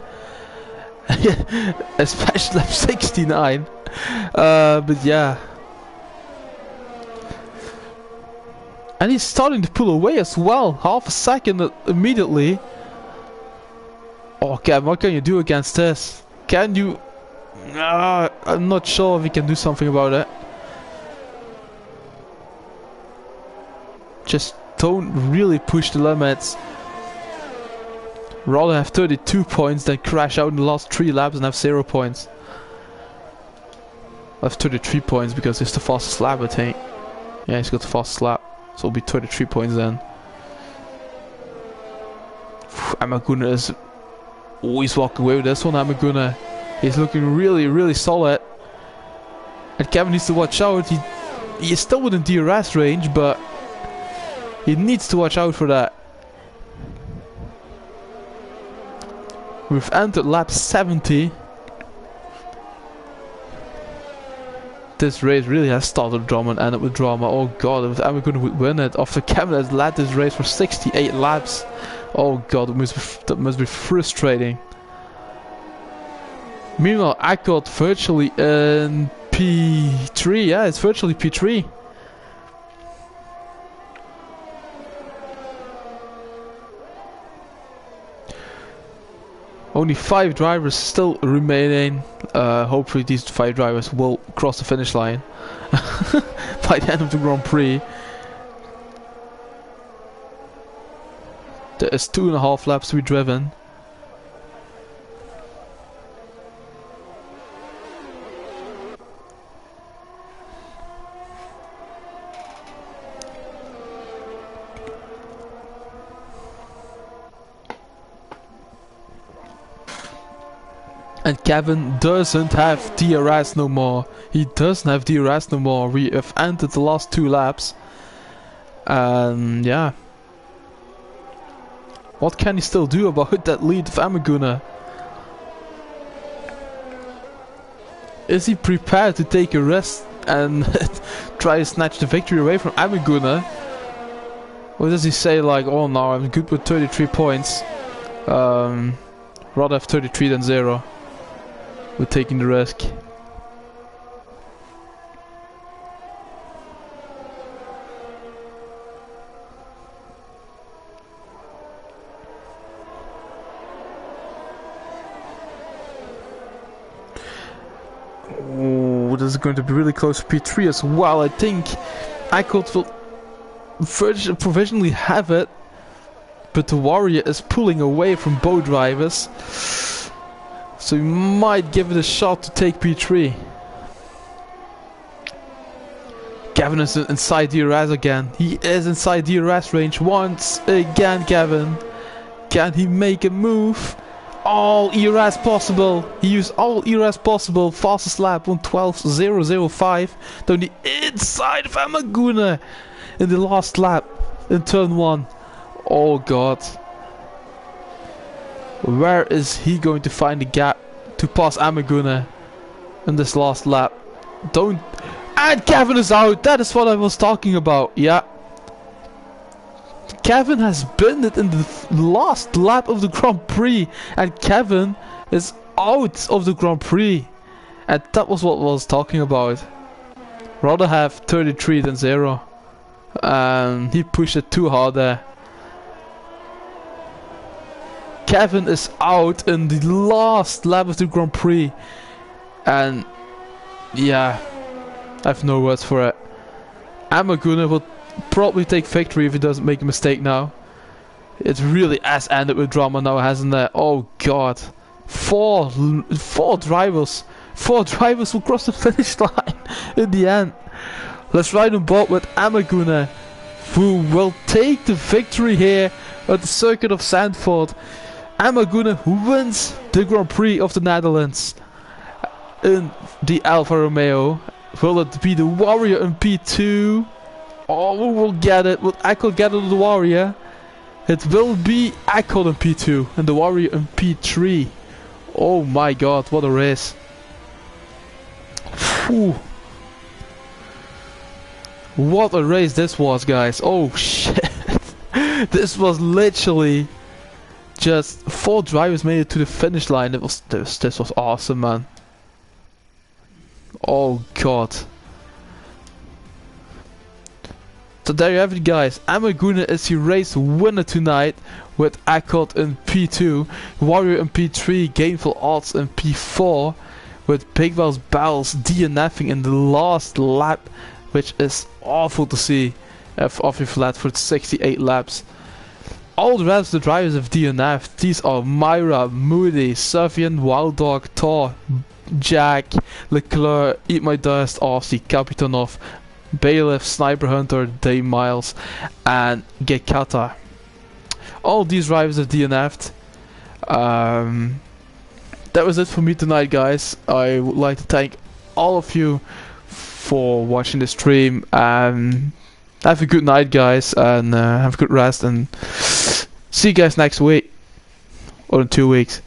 Especially lap 69. But yeah. And he's starting to pull away as well. Half a second immediately. Oh, Kevin, what can you do against this? Can you... I'm not sure if he can do something about it. Just don't really push the limits. Rather have 32 points than crash out in the last 3 laps and have 0 points. I have 33 points because it's the fastest lap, I think. Yeah, he's got the fastest lap. So it'll be 33 points then. Amaguna is... Oh, he's walking away with this one, Amaguna. He's looking really, really solid. And Kevin needs to watch out. He is still within DRS range, but... he needs to watch out for that. We've entered lap 70. This race really has started with drama and ended with drama. Oh god, if Amaguna would win it after Kevin has led this race for 68 laps. Oh god, that must be frustrating. Meanwhile, I got virtually in P3. Yeah, it's virtually P3. Only 5 drivers still remaining. Hopefully these 5 drivers will cross the finish line by the end of the Grand Prix. There is 2.5 laps to be driven. And Kevin doesn't have DRS no more. He doesn't have DRS no more. We have ended the last 2 laps. And yeah. What can he still do about that lead of Amaguna? Is he prepared to take a risk and try to snatch the victory away from Amaguna? Or does he say like, oh no, I'm good with 33 points. Rather have 33 than 0. With taking the risk. Oh, this is going to be really close to P3 as well. I think Eichelt will provisionally have it, but the Warrior is pulling away from both drivers, so he might give it a shot to take P3. Gavin is inside DRS again. He is inside DRS range once again. Gavin, can he make a move? All ERS possible. He used all ERS possible. Fastest lap 1:12.005 down the inside of Amaguna in the last lap in turn 1. Oh god. Where is he going to find the gap to pass Amaguna in this last lap? And Kevin is out. That is what I was talking about. Yeah. Kevin has been it in the last lap of the Grand Prix, and Kevin is out of the Grand Prix, and that was what I was talking about. Rather have 33 than 0, and he pushed it too hard there. Kevin is out in the last lap of the Grand Prix, and yeah, I have no words for it. Amaguna will probably take victory if he doesn't make a mistake now. It really has ended with drama now, hasn't it? Oh god. Four drivers will cross the finish line in the end. Let's ride on board with Amaguna, who will take the victory here at the circuit of Zandvoort. Amaguna wins the Grand Prix of the Netherlands in the Alfa Romeo. Will it be the Warrior in P2? Oh, we will get it. Will Eichelt get it to the Warrior? It will be Eichelt in P2 and the Warrior in P3. Oh my god, what a race. Whew. What a race this was, guys. Oh shit. This was literally just 4 drivers made it to the finish line. This was awesome, man. Oh god. So there you have it, guys. Amaguna is the race winner tonight with Eichelt in P2, Warrior in P3, Gainful Odds in P4, with Big Wells Bells DNFing in the last lap, which is awful to see off your flat for 68 laps. All the rest of the drivers have DNF'd. These are Myra, Moody, Savian, Wild Dog, Thor, Jack, Leclerc, Eat My Dust, Aussie, Kapitanov, Bailiff, Sniper Hunter, Dave Miles, and Gekata. All these drivers have DNF'd. That was it for me tonight, guys. I would like to thank all of you for watching the stream. Have a good night, guys, and have a good rest. And see you guys next week or in 2 weeks.